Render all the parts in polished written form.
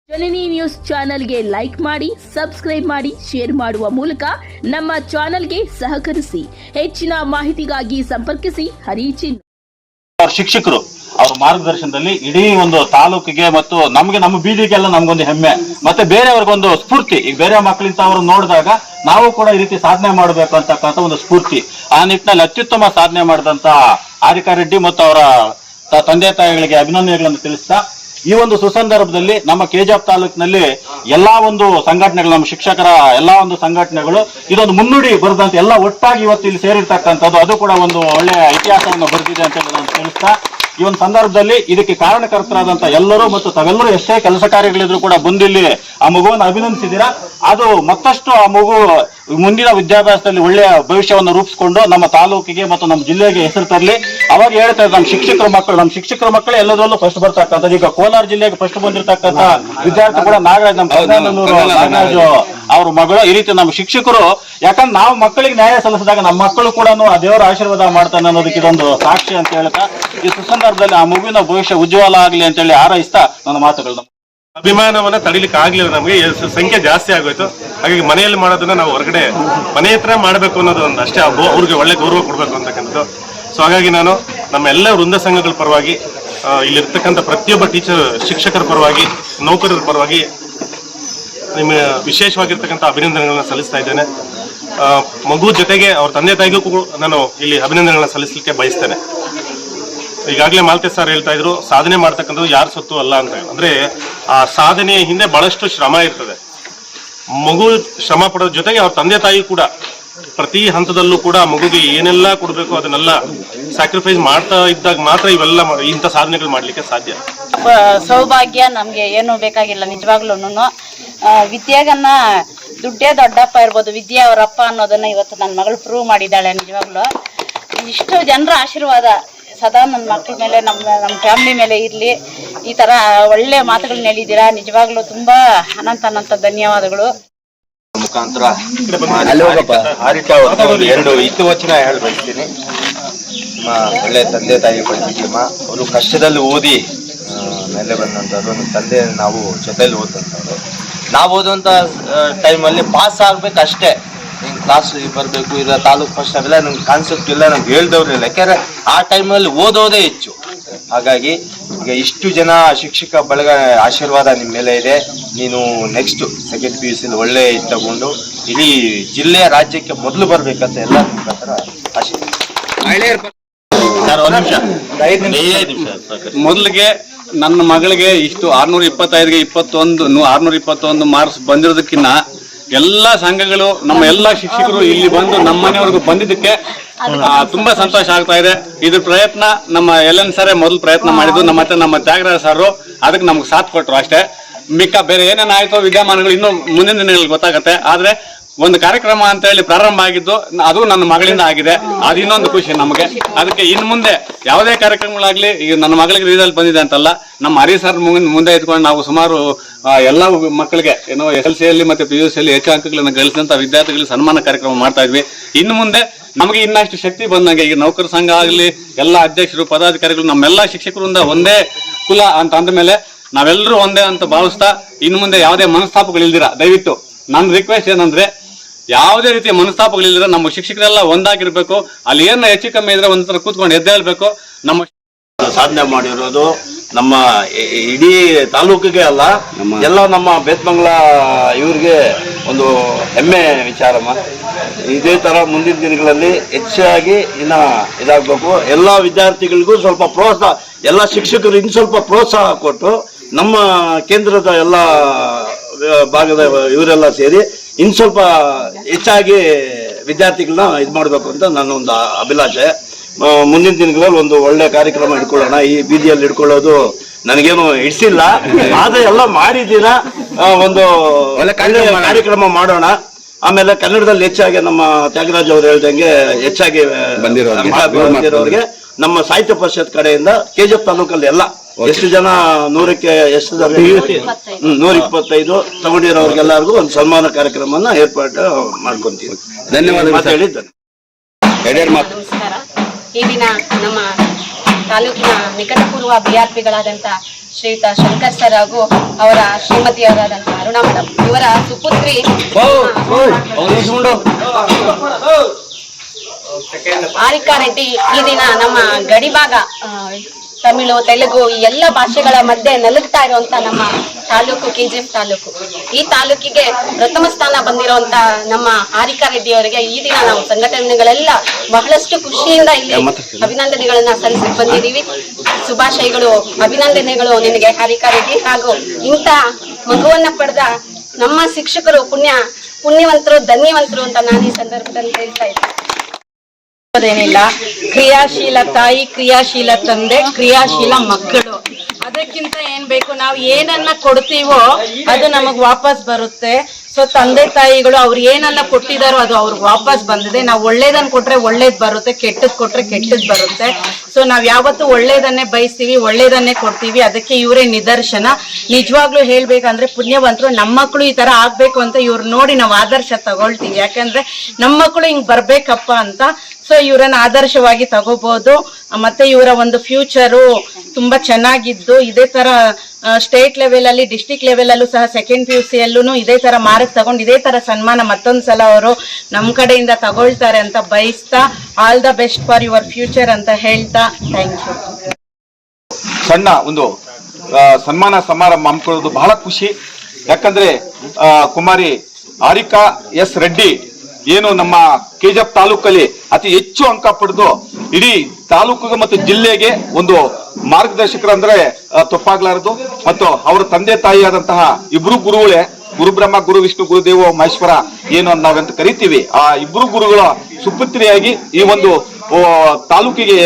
ಜನನಿ news ಚಾನೆಲ್ಗೆ like ಮಾಡಿ, subscribe ಮಾಡಿ, ಶೇರ್ ಮಾಡುವ ಮೂಲಕ ನಮ್ಮ ಚಾನೆಲ್ಗೆ ಸಹಕರಿಸಿ. ಹೆಚ್ಚಿನ ಮಾಹಿತಿಗಾಗಿ ಸಂಪರ್ಕಿಸಿ ಹರಿಚಿನ್. ಶಿಕ್ಷಕರು ಅವರ ಮಾರ್ಗದರ್ಶನದಲ್ಲಿ ಇಡೀ ಒಂದು ತಾಲೂಕಿಗೆ ಮತ್ತು ನಮ್ಮ ಬೀದಿಗೆಲ್ಲ ನಮ್ಗೊಂದು ಹೆಮ್ಮೆ, ಮತ್ತೆ ಬೇರೆಯವ್ರಿಗೊಂದು ಸ್ಫೂರ್ತಿ. ಈಗ ಬೇರೆ ಮಕ್ಕಳಿಂದ ಅವರು ನೋಡಿದಾಗ ನಾವು ಕೂಡ ಈ ರೀತಿ ಸಾಧನೆ ಮಾಡಬೇಕು ಅಂತಕ್ಕಂಥ ಒಂದು ಸ್ಫೂರ್ತಿ. ಆ ನಿಟ್ಟಿನಲ್ಲಿ ಅತ್ಯುತ್ತಮ ಸಾಧನೆ ಮಾಡಿದಂತ ಆರಿಕಾ ರೆಡ್ಡಿ ಮತ್ತು ಅವರ ತಂದೆ ತಾಯಿಗಳಿಗೆ ಅಭಿನಂದನೆಗಳನ್ನು ತಿಳಿಸ್ತಾ, ಈ ಒಂದು ಸುಸಂದರ್ಭದಲ್ಲಿ ನಮ್ಮ ಕೆಜಿಎಫ್ ತಾಲೂಕಿನಲ್ಲಿ ಎಲ್ಲಾ ಒಂದು ಸಂಘಟನೆಗಳು, ನಮ್ಮ ಶಿಕ್ಷಕರ ಎಲ್ಲಾ ಒಂದು ಸಂಘಟನೆಗಳು ಇದೊಂದು ಮುನ್ನುಡಿ ಬರೆದಂತೆ ಎಲ್ಲ ಒಟ್ಟಾಗಿ ಇವತ್ತು ಇಲ್ಲಿ ಸೇರಿರ್ತಕ್ಕಂಥದ್ದು, ಅದು ಕೂಡ ಒಂದು ಒಳ್ಳೆಯ ಇತಿಹಾಸವನ್ನು ಬರೆದಿದೆ ಅಂತ ಹೇಳಿ ನಾನು ತಿಳಿಸ್ತಾ, ಈ ಒಂದು ಸಂದರ್ಭದಲ್ಲಿ ಇದಕ್ಕೆ ಕಾರಣಕರ್ತರಾದಂತ ಎಲ್ಲರೂ ಮತ್ತು ತಾವೆಲ್ಲರೂ ಎಷ್ಟೇ ಕೆಲಸ ಕಾರ್ಯಗಳಿದ್ರು ಕೂಡ ಬಂದಿಲ್ಲಿ ಆ ಮಗುವನ್ನು ಅಭಿನಂದಿಸಿದ್ದೀರಾ. ಅದು ಮತ್ತಷ್ಟು ಆ ಮಗು ಮುಂದಿನ ವಿದ್ಯಾಭ್ಯಾಸದಲ್ಲಿ ಒಳ್ಳೆಯ ಭವಿಷ್ಯವನ್ನು ರೂಪಿಸಿಕೊಂಡು ನಮ್ಮ ತಾಲೂಕಿಗೆ ಮತ್ತು ನಮ್ಮ ಜಿಲ್ಲೆಗೆ ಹೆಸರು ತರಲಿ. ಅವಾಗ ಹೇಳ್ತಾ ಇದ್ದಾರೆ ನಮ್ಮ ಶಿಕ್ಷಕರ ಮಕ್ಕಳು ಎಲ್ಲದರಲ್ಲೂ ಫಸ್ಟ್ ಬರ್ತಕ್ಕಂಥದ್ದು. ಈಗ ಕೋಲಾರ ಜಿಲ್ಲೆಗೆ ಫಸ್ಟ್ ಬಂದಿರತಕ್ಕಂಥ ವಿದ್ಯಾರ್ಥಿ ಕೂಡ ನಾಗರಾಜ್, ನಾಗರಾಜ್ ಅವ್ರ ಮಗಳು. ಈ ರೀತಿ ನಮ್ಮ ಶಿಕ್ಷಕರು, ಯಾಕಂದ್ರೆ ನಾವು ಮಕ್ಕಳಿಗೆ ನ್ಯಾಯ ಸಲ್ಲಿಸಿದಾಗ ನಮ್ಮ ಮಕ್ಕಳು ಕೂಡ ಆ ದೇವರ ಆಶೀರ್ವಾದ ಮಾಡ್ತಾನೆ ಅನ್ನೋದಕ್ಕೆ ಇದೊಂದು ಸಾಕ್ಷಿ ಅಂತ ಹೇಳ್ತಾ, ಈ ಸುಸಂದರ್ಭದಲ್ಲಿ ಆ ಮಗುವಿನ ಭವಿಷ್ಯ ಉಜ್ವಲ ಆಗ್ಲಿ ಅಂತ ಹೇಳಿ ಹಾರೈಸ್ತಾ ನನ್ನ ಮಾತುಗಳನ್ನ. ಅಭಿಮಾನವನ್ನ ತಡಿಲಿಕ್ಕೆ ಆಗ್ಲಿಲ್ಲ, ನಮಗೆ ಸಂಖ್ಯೆ ಜಾಸ್ತಿ ಆಗೋಯ್ತು. ಹಾಗಾಗಿ ಮನೆಯಲ್ಲಿ ಮಾಡೋದನ್ನ ನಾವು ಹೊರಗಡೆ ಮನೆ ಹತ್ರ ಮಾಡಬೇಕು ಅನ್ನೋದು ಒಂದು ಅಷ್ಟೇ, ಅವ್ರಿಗೆ ಒಳ್ಳೆ ಗೌರವ ಕೊಡ್ಬೇಕು ಅಂತಕ್ಕಂಥದ್ದು. ಸೊ ಹಾಗಾಗಿ ನಾನು ನಮ್ಮ ಎಲ್ಲ ವೃಂದ ಸಂಘಗಳ ಪರವಾಗಿ, ಇಲ್ಲಿರ್ತಕ್ಕಂಥ ಪ್ರತಿಯೊಬ್ಬ ಶಿಕ್ಷಕರ ಪರವಾಗಿ, ನೌಕರರ ಪರವಾಗಿ ನಿಮ್ಮ ವಿಶೇಷವಾಗಿರ್ತಕ್ಕಂಥ ಅಭಿನಂದನೆಗಳನ್ನ ಸಲ್ಲಿಸ್ತಾ ಇದ್ದೇನೆ. ಮಗು ಜೊತೆಗೆ ಅವ್ರ ತಂದೆ ತಾಯಿಗೂ ನಾನು ಇಲ್ಲಿ ಅಭಿನಂದನೆಗಳನ್ನ ಸಲ್ಲಿಸಲಿಕ್ಕೆ ಬಯಸ್ತೇನೆ. ಈಗಾಗಲೇ ಮಾಲ್ತೆ ಸರ್ ಹೇಳ್ತಾ ಇದ್ರು, ಸಾಧನೆ ಮಾಡ್ತಕ್ಕಂಥದ್ದು ಯಾರ ಸೊತ್ತು ಅಲ್ಲ ಅಂತ. ಅಂದ್ರೆ ಆ ಸಾಧನೆಯ ಹಿಂದೆ ಬಹಳಷ್ಟು ಶ್ರಮ ಇರ್ತದೆ. ಮಗು ಶ್ರಮ ಪಡೋದ್ರ ಜೊತೆಗೆ ಅವ್ರ ತಂದೆ ತಾಯಿ ಕೂಡ ಪ್ರತಿ ಹಂತದಲ್ಲೂ ಕೂಡ ಮಗುಗೆ ಏನೆಲ್ಲ ಕೊಡಬೇಕು ಅದನ್ನೆಲ್ಲ ಸ್ಯಾಕ್ರಿಫೈಸ್ ಮಾಡ್ತಾ ಇದ್ದಾಗ ಮಾತ್ರ ಇವೆಲ್ಲ ಇಂಥ ಸಾಧನೆಗಳು ಮಾಡ್ಲಿಕ್ಕೆ ಸಾಧ್ಯ. ಸೌಭಾಗ್ಯ ನಮ್ಗೆ ಏನು ಬೇಕಾಗಿಲ್ಲ ನಿಜವಾಗ್ಲೂ. ವಿದ್ಯೆಗನ್ನ ದುಡ್ಡೇ ದೊಡ್ಡಪ್ಪ ಇರ್ಬೋದು, ವಿದ್ಯೆ ಅವರಪ್ಪ ಅನ್ನೋದನ್ನ ಇವತ್ತು ನನ್ನ ಮಗಳು ಪ್ರೂವ್ ಮಾಡಿದ್ದಾಳೆ. ನಿಜವಾಗ್ಲೂ ಇಷ್ಟು ಜನರ ಆಶೀರ್ವಾದ ಸದಾ ನನ್ನ ಮಕ್ಕಳ ಮೇಲೆ, ನಮ್ಮ ಫ್ಯಾಮಿಲಿ ಮೇಲೆ ಇರಲಿ. ಈ ತರ ಒಳ್ಳೆ ಮಾತುಗಳನ್ನ ಹೇಳಿದ್ದೀರಾ, ನಿಜವಾಗ್ಲೂ ತುಂಬಾ ಅನಂತ ಧನ್ಯವಾದಗಳು. ಮುಖಾಂತರ ಆರಿಕಾ ಎರಡು ಹಿತವಚನ ಹೇಳಿ ಬಯಸ್ತೀನಿ. ನಮ್ಮ ಒಳ್ಳೆ ತಂದೆ ತಾಯಿ ಬಂದಿದ್ದೀಮ್ಮ, ಅವರು ಕಷ್ಟದಲ್ಲಿ ಓದಿ ಮೇಲೆ ಬಂದಂಥವ್ರು. ನಮ್ಮ ತಂದೆ ನಾವು ಜೊತೆಲಿ ಓದಂಥವ್ರು. ನಾವು ಓದುವಂಥ ಟೈಮಲ್ಲಿ ಪಾಸ್ ಆಗ್ಬೇಕು ಅಷ್ಟೇ, ಹಿಂಗೆ ಕ್ಲಾಸ್ ಬರಬೇಕು, ಇಲ್ಲ ತಾಲೂಕು ಫಸ್ಟ್ ಅವೆಲ್ಲ ನಮ್ಗೆ ಕಾನ್ಸೆಪ್ಟ್ ಇಲ್ಲ, ನಮ್ಗೆ ಹೇಳ್ದವ್ರಿಲ್ಲ. ಯಾಕೆಂದ್ರೆ ಆ ಟೈಮಲ್ಲಿ ಓದೋದೇ ಹೆಚ್ಚು. ಹಾಗಾಗಿ ಈಗ ಇಷ್ಟು ಜನ ಶಿಕ್ಷಕ ಬಳಗ ಆಶೀರ್ವಾದ ನಿಮ್ಮ ಮೇಲೆ ಇದೆ. ನೀನು ನೆಕ್ಸ್ಟ್ ಸೆಕೆಂಡ್ PUC ಒಳ್ಳೆ ಇದು ತಗೊಂಡು ಇಡೀ ಜಿಲ್ಲೆ ರಾಜ್ಯಕ್ಕೆ ಮೊದಲು ಬರ್ಬೇಕಂತ ಎಲ್ಲ ಮುಖಾಂತರ ಆಶೀರ್ವಾದ. ಮೊದಲಿಗೆ ನನ್ನ ಮಗಳಿಗೆ ಇಷ್ಟು 625ಗೆ 621 ಮಾರ್ಕ್ಸ್ ಬಂದಿರೋದಕ್ಕಿಂತ ಎಲ್ಲಾ ಸಂಘಗಳು, ನಮ್ಮ ಎಲ್ಲಾ ಶಿಕ್ಷಕರು ಇಲ್ಲಿ ಬಂದು ನಮ್ಮ ಮನೆಯವರೆಗೂ ಬಂದಿದ್ದಕ್ಕೆ ತುಂಬಾ ಸಂತೋಷ ಆಗ್ತಾ ಇದೆ. ಇದ್ರ ಪ್ರಯತ್ನ ನಮ್ಮ LN ಸರ್ ಮೊದಲು ಪ್ರಯತ್ನ ಮಾಡಿದ್ದು, ನಮ್ಮ ತ್ಯಾಗರಾಜ ಸರ್ ಅದಕ್ಕೆ ನಮ್ಗೆ ಸಾಥ್ ಕೊಟ್ರು ಅಷ್ಟೇ. ಮಿಕ್ಕ ಬೇರೆ ಏನೇನಾಯ್ತೋ ವಿದ್ಯಮಾನಗಳು ಇನ್ನು ಮುಂದಿನ ದಿನಗಳಲ್ಲಿ ಗೊತ್ತಾಗತ್ತೆ. ಆದ್ರೆ ಒಂದು ಕಾರ್ಯಕ್ರಮ ಅಂತ ಹೇಳಿ ಪ್ರಾರಂಭ ಆಗಿದ್ದು ಅದು ನನ್ನ ಮಗಳಿಂದ ಆಗಿದೆ. ಅದು ಇನ್ನೊಂದು ಖುಷಿ ನಮಗೆ. ಅದಕ್ಕೆ ಇನ್ನು ಮುಂದೆ ಯಾವುದೇ ಕಾರ್ಯಕ್ರಮಗಳಾಗ್ಲಿ, ಈಗ ನನ್ನ ಮಗಳಿಗೆ ರಿಸಲ್ಟ್ ಬಂದಿದೆ ಅಂತಲ್ಲ, ನಮ್ಮ ಹರಿ ಸರ್ ಮುಂದೆ ಇಟ್ಕೊಂಡು ನಾವು ಸುಮಾರು ಎಲ್ಲ ಮಕ್ಕಳಿಗೆ ಏನೋ SLCಯಲ್ಲಿ ಮತ್ತೆ PUCಯಲ್ಲಿ ಹೆಚ್ಚು ಅಂಕಗಳನ್ನು ಗಳಿಸಿದಂತ ವಿದ್ಯಾರ್ಥಿಗಳಿಗೆ ಸನ್ಮಾನ ಕಾರ್ಯಕ್ರಮ ಮಾಡ್ತಾ ಇದ್ವಿ. ಇನ್ನು ಮುಂದೆ ನಮಗೆ ಇನ್ನಷ್ಟು ಶಕ್ತಿ ಬಂದಂಗೆ ಈಗ ನೌಕರ ಸಂಘ ಆಗಲಿ, ಎಲ್ಲ ಅಧ್ಯಕ್ಷರು ಪದಾಧಿಕಾರಿಗಳು, ನಮ್ಮೆಲ್ಲ ಶಿಕ್ಷಕರಿಂದ ಒಂದೇ ಕುಲ ಅಂತ ಅಂದ ಮೇಲೆ ನಾವೆಲ್ಲರೂ ಒಂದೇ ಅಂತ ಭಾವಿಸ್ತಾ, ಇನ್ನು ಮುಂದೆ ಯಾವುದೇ ಮನಸ್ತಾಪಗಳಿಲ್ದಿರ ದಯವಿಟ್ಟು ನನ್ನ ರಿಕ್ವೆಸ್ಟ್ ಏನಂದ್ರೆ, ಯಾವುದೇ ರೀತಿಯ ಮನಸ್ತಾಪಗಳಿಲ್ದಿರ ನಮ್ಮ ಶಿಕ್ಷಕರೆಲ್ಲ ಒಂದಾಗಿರ್ಬೇಕು. ಅಲ್ಲಿ ಏನು ಹೆಚ್ಚು ಕಮ್ಮಿ ಇದ್ರೆ ಒಂಥರ ಕೂತ್ಕೊಂಡು ಎದ್ದೇಳ್ಬೇಕು. ನಮ್ಮ ಸಾಧನೆ ಮಾಡಿರೋದು ನಮ್ಮ ಇಡೀ ತಾಲೂಕಿಗೆ ಅಲ್ಲ, ಎಲ್ಲ ನಮ್ಮ ಬೇತ್ಮಂಗ್ಲ ಇವ್ರಿಗೆ ಒಂದು ಹೆಮ್ಮೆ ವಿಚಾರಮ್ಮ. ಇದೇ ತರ ಮುಂದಿನ ದಿನಗಳಲ್ಲಿ ಹೆಚ್ಚಾಗಿ ಇನ್ನ ಇದಾಗಬೇಕು. ಎಲ್ಲ ವಿದ್ಯಾರ್ಥಿಗಳಿಗೂ ಸ್ವಲ್ಪ ಪ್ರೋತ್ಸಾಹ, ಎಲ್ಲ ಶಿಕ್ಷಕರು ಇನ್ನು ಸ್ವಲ್ಪ ಪ್ರೋತ್ಸಾಹ ಕೊಟ್ಟು ನಮ್ಮ ಕೇಂದ್ರದ ಎಲ್ಲ ಭಾಗದ ಇವರೆಲ್ಲ ಸೇರಿ ಇನ್ನು ಸ್ವಲ್ಪ ಹೆಚ್ಚಾಗಿ ವಿದ್ಯಾರ್ಥಿಗಳನ್ನ ಇದು ಮಾಡಬೇಕು ಅಂತ ನನ್ನ ಒಂದು ಅಭಿಲಾಷೆ. ಮುಂದಿನ ದಿನಗಳಲ್ಲಿ ಒಂದು ಒಳ್ಳೆ ಕಾರ್ಯಕ್ರಮ ಇಟ್ಕೊಳ್ಳೋಣ. ಈ ಬೀದಿಯಲ್ಲಿ ಇಟ್ಕೊಳ್ಳೋದು ನನಗೇನು ಇಡ್ಸಿಲ್ಲ, ಆದ್ರೆ ಎಲ್ಲ ಮಾಡಿದ್ದೀರಾ. ಒಂದು ಕಾರ್ಯಕ್ರಮ ಮಾಡೋಣ. ಆಮೇಲೆ ಕನ್ನಡದಲ್ಲಿ ಹೆಚ್ಚಾಗಿ ನಮ್ಮ ತ್ಯಾಗರಾಜ್ ಅವರು ಹೇಳ್ದಂಗೆ ಹೆಚ್ಚಾಗಿ ಬಂದಿರೋರಿಗೆ ನಮ್ಮ ಸಾಹಿತ್ಯ ಪರಿಷತ್ ಕಡೆಯಿಂದ KGF ತಾಲೂಕಲ್ಲಿ ಎಲ್ಲ ಎಷ್ಟು ಜನ 100ಕ್ಕೆ ಎಷ್ಟು 125 ತಗೊಂಡಿರೋರಿಗೆಲ್ಲರಿಗೂ ಒಂದು ಸನ್ಮಾನ ಕಾರ್ಯಕ್ರಮನ ಏರ್ಪಾಡು ಮಾಡ್ಕೊಂತೀವಿ. ಧನ್ಯವಾದ ಹೇಳಿದ್ದಾನೆ. ನಮಸ್ಕಾರ. ಈ ದಿನ ನಮ್ಮ ತಾಲೂಕಿನ ನಿಕಟಪೂರ್ವ BRPಗಳಾದಂಥ ಶ್ರೀಯುತ ಶಂಕರ್ ಸರ್ ಹಾಗೂ ಅವರ ಶ್ರೀಮತಿಯವರಾದಂಥ ಅರುಣಾ ಮೇಡಮ್ ಇವರ ಸುಪುತ್ರಿ ಆರಿಕಾ ರೆಡ್ಡಿ ಈ ದಿನ ನಮ್ಮ ಗಡಿಭಾಗ ತಮಿಳು ತೆಲುಗು ಈ ಎಲ್ಲ ಭಾಷೆಗಳ ಮಧ್ಯೆ ನಲುಗ್ತಾ ಇರುವಂತ ನಮ್ಮ ತಾಲೂಕು KGF ತಾಲೂಕು. ಈ ತಾಲೂಕಿಗೆ ಪ್ರಥಮ ಸ್ಥಾನ ಬಂದಿರುವಂತ ನಮ್ಮ ಆರಿಕಾ ರೆಡ್ಡಿ ಅವರಿಗೆ ಈ ದಿನ ನಾವು ಸಂಘಟನೆಗಳೆಲ್ಲ ಬಹಳಷ್ಟು ಖುಷಿಯಿಂದ ಇಲ್ಲಿ ಅಭಿನಂದನೆಗಳನ್ನ ಸಲ್ಲಿಸಿ ಬಂದಿದ್ದೀವಿ. ಶುಭಾಶಯಗಳು, ಅಭಿನಂದನೆಗಳು ನಿನಗೆ ಆರಿಕಾ ರೆಡ್ಡಿ. ಹಾಗೂ ಇಂಥ ಮಗುವನ್ನ ಪಡೆದ ನಮ್ಮ ಶಿಕ್ಷಕರು ಪುಣ್ಯವಂತರು, ಧನ್ಯವಂತರು ಅಂತ ನಾನು ಈ ಸಂದರ್ಭದಲ್ಲಿ ಹೇಳ್ತಾ ಇದ್ದೀನಿ. ಏನಿಲ್ಲ, ಕ್ರಿಯಾಶೀಲ ತಾಯಿ, ಕ್ರಿಯಾಶೀಲ ತಂದೆ, ಕ್ರಿಯಾಶೀಲ ಮಕ್ಕಳು. ಅದಕ್ಕಿಂತ ಏನ್ ಬೇಕು? ನಾವು ಏನನ್ನ ಕೊಡ್ತೀವೋ ಅದು ನಮಗ್ ವಾಪಸ್ ಬರುತ್ತೆ. ಸೊ ತಂದೆ ತಾಯಿಗಳು ಅವ್ರು ಏನನ್ನ ಕೊಟ್ಟಿದಾರೋ ಅದು ಅವ್ರಿಗೆ ವಾಪಸ್ ಬಂದಿದೆ. ನಾವು ಒಳ್ಳೇದನ್ನ ಕೊಟ್ರೆ ಒಳ್ಳೇದ್ ಬರುತ್ತೆ, ಕೆಟ್ಟದ್ ಕೊಟ್ರೆ ಕೆಟ್ಟದ್ ಬರುತ್ತೆ. ಸೊ ನಾವ್ ಯಾವತ್ತೂ ಒಳ್ಳೇದನ್ನೇ ಬಯಸ್ತೀವಿ, ಒಳ್ಳೇದನ್ನೇ ಕೊಡ್ತೀವಿ. ಅದಕ್ಕೆ ಇವರೇ ನಿದರ್ಶನ. ನಿಜವಾಗ್ಲೂ ಹೇಳ್ಬೇಕಂದ್ರೆ ಪುಣ್ಯವಂತರು. ನಮ್ಮ ಮಕ್ಕಳು ಈ ತರ ಆಗ್ಬೇಕು ಅಂತ ಇವ್ರು ನೋಡಿ ನಾವು ಆದರ್ಶ ತಗೊಳ್ತೀವಿ. ಯಾಕಂದ್ರೆ ನಮ್ಮ ಮಕ್ಕಳು ಹಿಂಗ್ ಬರ್ಬೇಕಪ್ಪ ಅಂತ. ಸೊ ಇವರನ್ನ ಆದರ್ಶವಾಗಿ ತಗೋಬಹುದು. ಮತ್ತೆ ಇವರ ಒಂದು ಫ್ಯೂಚರು ತುಂಬಾ ಚೆನ್ನಾಗಿದ್ದು ಇದೇ ತರ ಸ್ಟೇಟ್ ಲೆವೆಲ್ ಅಲ್ಲಿ, ಡಿಸ್ಟ್ರಿಕ್ಟ್ ಲೆವೆಲ್ ಅಲ್ಲೂ ಸಹ ಸೆಕೆಂಡ್ PUC ಯಲ್ಲೂ ಇದೇ ತರ ಮಾರ್ಕ್ಸ್ ತಗೊಂಡು ಇದೇ ತರ ಸನ್ಮಾನ ಮತ್ತೊಂದ್ಸಲ ಅವರು ನಮ್ ಕಡೆಯಿಂದ ತಗೊಳ್ತಾರೆ ಅಂತ ಬಯಸ್ತಾ, all the best for your future ಅಂತ ಹೇಳ್ತಾ ಥ್ಯಾಂಕ್ ಯು. ಸಣ್ಣ ಒಂದು ಸನ್ಮಾನ ಸಮಾರಂಭ ಹಮ್ಮಿಕೊಳ್ಳೋದು ಬಹಳ ಖುಷಿ. ಯಾಕಂದ್ರೆ ಕುಮಾರಿ ಆರಿಕಾ S ರೆಡ್ಡಿ ಏನು ನಮ್ಮ KGF ತಾಲೂಕಲ್ಲಿ ಅತಿ ಹೆಚ್ಚು ಅಂಕ ಪಡೆದು ಇಡೀ ತಾಲೂಕಿಗೆ ಮತ್ತು ಜಿಲ್ಲೆಗೆ ಒಂದು ಮಾರ್ಗದರ್ಶಕರಂದ್ರೆ ತಪ್ಪಾಗ್ಲಾರದು. ಮತ್ತು ಅವರ ತಂದೆ ತಾಯಿಯಾದಂತಹ ಇಬ್ರು ಗುರುಗಳೇ, ಗುರು ಬ್ರಹ್ಮ, ಗುರು ವಿಷ್ಣು, ಗುರುದೇವ ಮಹೇಶ್ವರ ಏನು ನಾವೆಂತ ಕರಿತೀವಿ, ಆ ಇಬ್ರು ಗುರುಗಳ ಸುಪುತ್ರಿಯಾಗಿ ಈ ಒಂದು ತಾಲೂಕಿಗೆ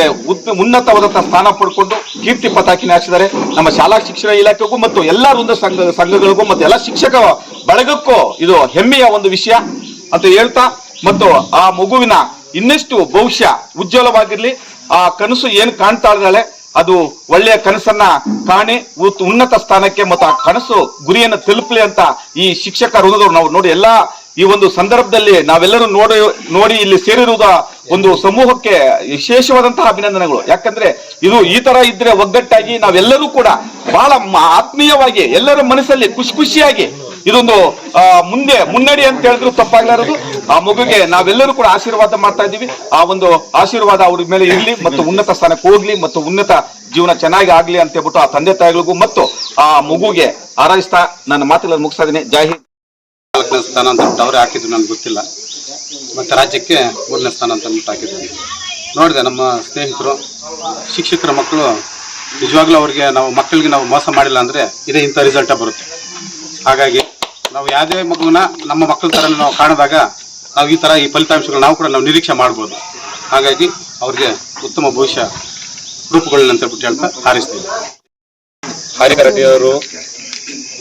ಉನ್ನತವಾದಂತಹ ಸ್ಥಾನ ಪಡ್ಕೊಂಡು ಕೀರ್ತಿ ಪತಾಕಿನ ಹಾಕಿದ್ದಾರೆ. ನಮ್ಮ ಶಾಲಾ ಶಿಕ್ಷಣ ಇಲಾಖೆಗೂ ಮತ್ತು ಎಲ್ಲಾ ವೃಂದ ಸಂಘಗಳಿಗೂ ಮತ್ತು ಎಲ್ಲ ಶಿಕ್ಷಕ ಬಳಗಕ್ಕೂ ಇದು ಹೆಮ್ಮೆಯ ಒಂದು ವಿಷಯ ಅಂತ ಹೇಳ್ತಾ, ಮತ್ತು ಆ ಮಗುವಿನ ಇನ್ನಷ್ಟು ಭವಿಷ್ಯ ಉಜ್ವಲವಾಗಿರ್ಲಿ. ಆ ಕನಸು ಏನ್ ಕಾಣ್ತಾ ಇದ್ದಾಳೆ ಅದು ಒಳ್ಳೆಯ ಕನಸನ್ನ ಕಾಣಿ ಉನ್ನತ ಸ್ಥಾನಕ್ಕೆ ಮತ್ತು ಆ ಕನಸು ಗುರಿಯನ್ನು ತಲುಪಲಿ ಅಂತ ಈ ಶಿಕ್ಷಕ ವೃಂದದವರು ನಾವು ನೋಡಿ ಎಲ್ಲಾ ಈ ಒಂದು ಸಂದರ್ಭದಲ್ಲಿ ನಾವೆಲ್ಲರೂ ನೋಡಿ ಇಲ್ಲಿ ಸೇರಿರುವುದ ಒಂದು ಸಮೂಹಕ್ಕೆ ವಿಶೇಷವಾದಂತಹ ಅಭಿನಂದನೆಗಳು. ಯಾಕಂದ್ರೆ ಇದು ಈ ತರ ಇದ್ರೆ ಒಗ್ಗಟ್ಟಾಗಿ ನಾವೆಲ್ಲರೂ ಕೂಡ ಬಹಳ ಆತ್ಮೀಯವಾಗಿ ಎಲ್ಲರ ಮನಸ್ಸಲ್ಲಿ ಖುಷಿಯಾಗಿ ಇದೊಂದು ಮುಂದೆ ಮುನ್ನಡಿ ಅಂತ ಹೇಳಿದ್ರು ತಪ್ಪಾಗ್ಲಾರದು. ಆ ಮಗುಗೆ ನಾವೆಲ್ಲರೂ ಕೂಡ ಆಶೀರ್ವಾದ ಮಾಡ್ತಾ ಇದ್ದೀವಿ. ಆ ಒಂದು ಆಶೀರ್ವಾದ ಅವ್ರ ಮೇಲೆ ಇರ್ಲಿ ಮತ್ತು ಉನ್ನತ ಸ್ಥಾನಕ್ಕೆ ಹೋಗ್ಲಿ ಮತ್ತು ಉನ್ನತ ಜೀವನ ಚೆನ್ನಾಗಿ ಆಗ್ಲಿ ಅಂತ ಹೇಳ್ಬಿಟ್ಟು ಆ ತಂದೆ ತಾಯಿಗಳಿಗೂ ಮತ್ತು ಆ ಮಗುಗೆ ಹಾರೈಸ್ತಾ ನನ್ನ ಮಾತುಗಳನ್ನು ಮುಗಿಸ್ತಾ ಇದ್ದೀನಿ. ಜೈ ಹಿಂದ್. 4ನೇ ಸ್ಥಾನ ಅಂತ ಅವರೇ ಹಾಕಿದ್ರು, ನನ್ಗೆ ಗೊತ್ತಿಲ್ಲ. ಮತ್ತೆ ರಾಜ್ಯಕ್ಕೆ 3ನೇ ಸ್ಥಾನ ಅಂತ ಹಾಕಿದ್ರು. ನೋಡಿದೆ ನಮ್ಮ ಸ್ನೇಹಿತರು, ಶಿಕ್ಷಕರ ಮಕ್ಕಳು ನಿಜವಾಗ್ಲೂ ಅವ್ರಿಗೆ ಮಕ್ಕಳಿಗೆ ನಾವು ಮೋಸ ಮಾಡಿಲ್ಲ ಅಂದ್ರೆ ಇದೇ ಇಂಥ ರಿಸಲ್ಟ ಬರುತ್ತೆ. ಹಾಗಾಗಿ ನಾವು ಯಾವುದೇ ಮಗುವನ್ನ ನಮ್ಮ ಮಕ್ಕಳ ತರ ನಾವು ಕಾಣಿದಾಗ ನಾವು ಈ ಫಲಿತಾಂಶಗಳು ನಾವು ಕೂಡ ನಿರೀಕ್ಷೆ ಮಾಡ್ಬೋದು. ಹಾಗಾಗಿ ಅವ್ರಿಗೆ ಉತ್ತಮ ಭವಿಷ್ಯ ರೂಪುಗೊಳ್ಳಲಿ ಅಂತ ಹೇಳ್ತಾ ಹಾರೈಸ್ತೀವಿ. ಆರಿಕಾ ರೆಡ್ಡಿ ಅವರು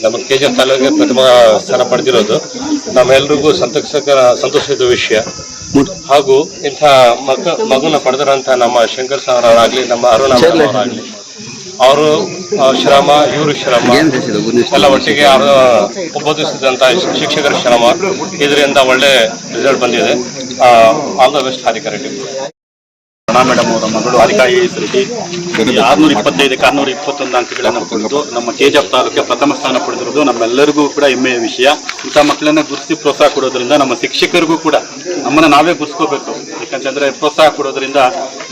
ನಮ್ಮ KGF ತಾಲೂಕಿಗೆ ಪ್ರಥಮ ಸ್ಥಾನ ಪಡೆದಿರೋದು ನಮ್ಮೆಲ್ಲರಿಗೂ ಸಂತೋಷದ ವಿಷಯ. ಹಾಗೂ ಇಂಥ ಮಗುನ ಪಡೆದಿರೋಂಥ ನಮ್ಮ ಶಂಕರ್ ಸರ್ ಅವರಾಗ್ಲಿ, ನಮ್ಮ ಅರುಣಾ ಅವರಾಗ್ಲಿ, ಅವರು ಶ್ರಮ, ಇವರು ಶ್ರಮ ಎಲ್ಲ ಒಟ್ಟಿಗೆ ಅವರು ಬೋಧಿಸಿದಂತ ಶಿಕ್ಷಕರ ಶ್ರಮ, ಇದರಿಂದ ಒಳ್ಳೆ ರಿಸಲ್ಟ್ ಬಂದಿದೆ. All the best ಆರಿಕಾ Reddy. Madam ಅವರ ಮಗಳು ಆರಿಕಾ S ರೆಡ್ಡಿ 625ಕ್ಕೆ 621 ಅಂಕಗಳನ್ನು ಪಡೆದು ನಮ್ಮ KGF ತಾಲೂಕಿಗೆ ಪ್ರಥಮ ಸ್ಥಾನ ಪಡೆದಿರೋದು ನಮ್ಮೆಲ್ಲರಿಗೂ ಕೂಡ ಹೆಮ್ಮೆಯ ವಿಷಯ. ಇಂಥ ಮಕ್ಕಳನ್ನ ಗುರುತಿಸಿ ಪ್ರೋತ್ಸಾಹ ಕೊಡೋದ್ರಿಂದ ನಮ್ಮ ಶಿಕ್ಷಕರಿಗೂ ಕೂಡ ನಮ್ಮನ್ನ ನಾವೇ ಗುರುತಿಸ್ಕೋಬೇಕು. ಯಾಕಂತಂದ್ರೆ ಪ್ರೋತ್ಸಾಹ ಕೊಡೋದ್ರಿಂದ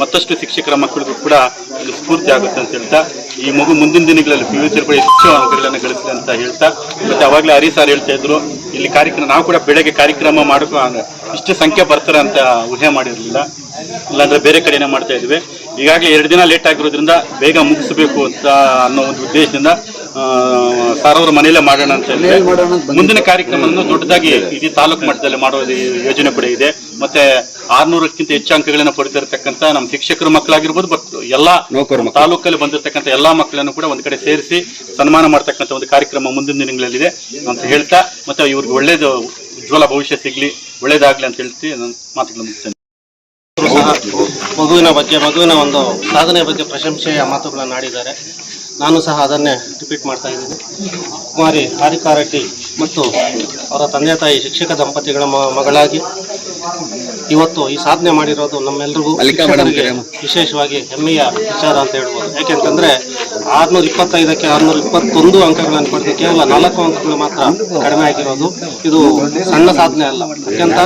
ಮತ್ತಷ್ಟು ಶಿಕ್ಷಕರ ಮಕ್ಕಳಿಗೂ ಕೂಡ ಒಂದು ಸ್ಫೂರ್ತಿ ಆಗುತ್ತೆ ಅಂತ ಹೇಳ್ತಾ, ಈ ಮಗು ಮುಂದಿನ ದಿನಗಳಲ್ಲಿ PUC ಕೂಡ ಹೆಚ್ಚು ಅಂಕಗಳನ್ನು ಗಳಿಸಲಿ ಅಂತ ಹೇಳ್ತಾ, ಮತ್ತೆ ಅವಾಗಲೇ ಹರಿ ಸರ್ ಹೇಳ್ತಾ ಇದ್ರು ಇಲ್ಲಿ ಕಾರ್ಯಕ್ರಮ, ನಾವು ಕೂಡ ಬೆಳಗ್ಗೆ ಕಾರ್ಯಕ್ರಮ ಮಾಡಬೇಕು ಇಷ್ಟು ಸಂಖ್ಯೆ ಬರ್ತಾರೆ ಅಂತ ಊಹೆ ಮಾಡಿರಲಿಲ್ಲ. ಇಲ್ಲಾಂದ್ರೆ ಬೇರೆ ಕಡೆನೇ ಮಾಡ್ತಾ ಇದ್ವಿ. ಈಗಾಗಲೇ 2 ದಿನ ಲೇಟ್ ಆಗಿರೋದ್ರಿಂದ ಬೇಗ ಮುಗಿಸಬೇಕು ಅಂತ ಅನ್ನೋ ಒಂದು ಉದ್ದೇಶದಿಂದ ಸಾರ್ ಅವ್ರ ಮನೆಯಲ್ಲೇ ಮಾಡೋಣ ಅಂತ ಹೇಳಿ ಮುಂದಿನ ಕಾರ್ಯಕ್ರಮವನ್ನು ದೊಡ್ಡದಾಗಿ ಇಡೀ ತಾಲೂಕು ಮಟ್ಟದಲ್ಲಿ ಮಾಡೋ ಯೋಜನೆ ಕೂಡ ಇದೆ. ಮತ್ತೆ 600ಕ್ಕಿಂತ ಹೆಚ್ಚು ಅಂಕಗಳನ್ನು ಪಡೆದಿರತಕ್ಕಂತ ನಮ್ಮ ಶಿಕ್ಷಕರ ಮಕ್ಕಳಾಗಿರ್ಬೋದು, ಬಟ್ ಎಲ್ಲಾ ತಾಲೂಕಲ್ಲಿ ಬಂದಿರತಕ್ಕಂಥ ಎಲ್ಲಾ ಮಕ್ಕಳನ್ನು ಕೂಡ ಒಂದ್ ಕಡೆ ಸೇರಿಸಿ ಸನ್ಮಾನ ಮಾಡ್ತಕ್ಕಂಥ ಒಂದು ಕಾರ್ಯಕ್ರಮ ಮುಂದಿನ ದಿನಗಳಲ್ಲಿದೆ ಅಂತ ಹೇಳ್ತಾ, ಮತ್ತೆ ಇವ್ರಿಗೆ ಒಳ್ಳೇದು ಉಜ್ವಲ ಭವಿಷ್ಯ ಸಿಗ್ಲಿ, ಒಳ್ಳೇದಾಗ್ಲಿ ಅಂತ ಹೇಳ್ತಿ ನನ್ನ ಮಾತುಗಳನ್ನು ಮುಗಿಸ್ತೇನೆ. ಮಗುವಿನ ಒಂದು ಸಾಧನೆ ಬಗ್ಗೆ ಪ್ರಶಂಸೆಯ ಮಾತುಗಳನ್ನು ಆಡಿದ್ದಾರೆ. ನಾನು ಸಹ ಅದನ್ನೇ ರಿಪೀಟ್ ಮಾಡ್ತಾ ಇದ್ದೀನಿ. ಕುಮಾರಿ ಆರಿಕಾ ರೆಡ್ಡಿ ಮತ್ತು ಅವರ ತಂದೆ ತಾಯಿ ಶಿಕ್ಷಕ ದಂಪತಿಗಳ ಮಗಳಾಗಿ ಇವತ್ತು ಈ ಸಾಧನೆ ಮಾಡಿರೋದು ನಮ್ಮೆಲ್ರಿಗೂ ಶಿಕ್ಷಕರಿಗೆ ವಿಶೇಷವಾಗಿ ಹೆಮ್ಮೆಯ ವಿಚಾರ ಅಂತ ಹೇಳ್ಬೋದು. ಯಾಕೆಂತಂದ್ರೆ 625ಕ್ಕೆ 621 ಅಂಕಗಳನ್ನು ಪಡೆದು ಕೇವಲ 4 ಅಂಕಗಳು ಮಾತ್ರ ಕಡಿಮೆ ಆಗಿರೋದು ಇದು ಸಣ್ಣ ಸಾಧನೆ ಅಲ್ಲ, ಅತ್ಯಂತ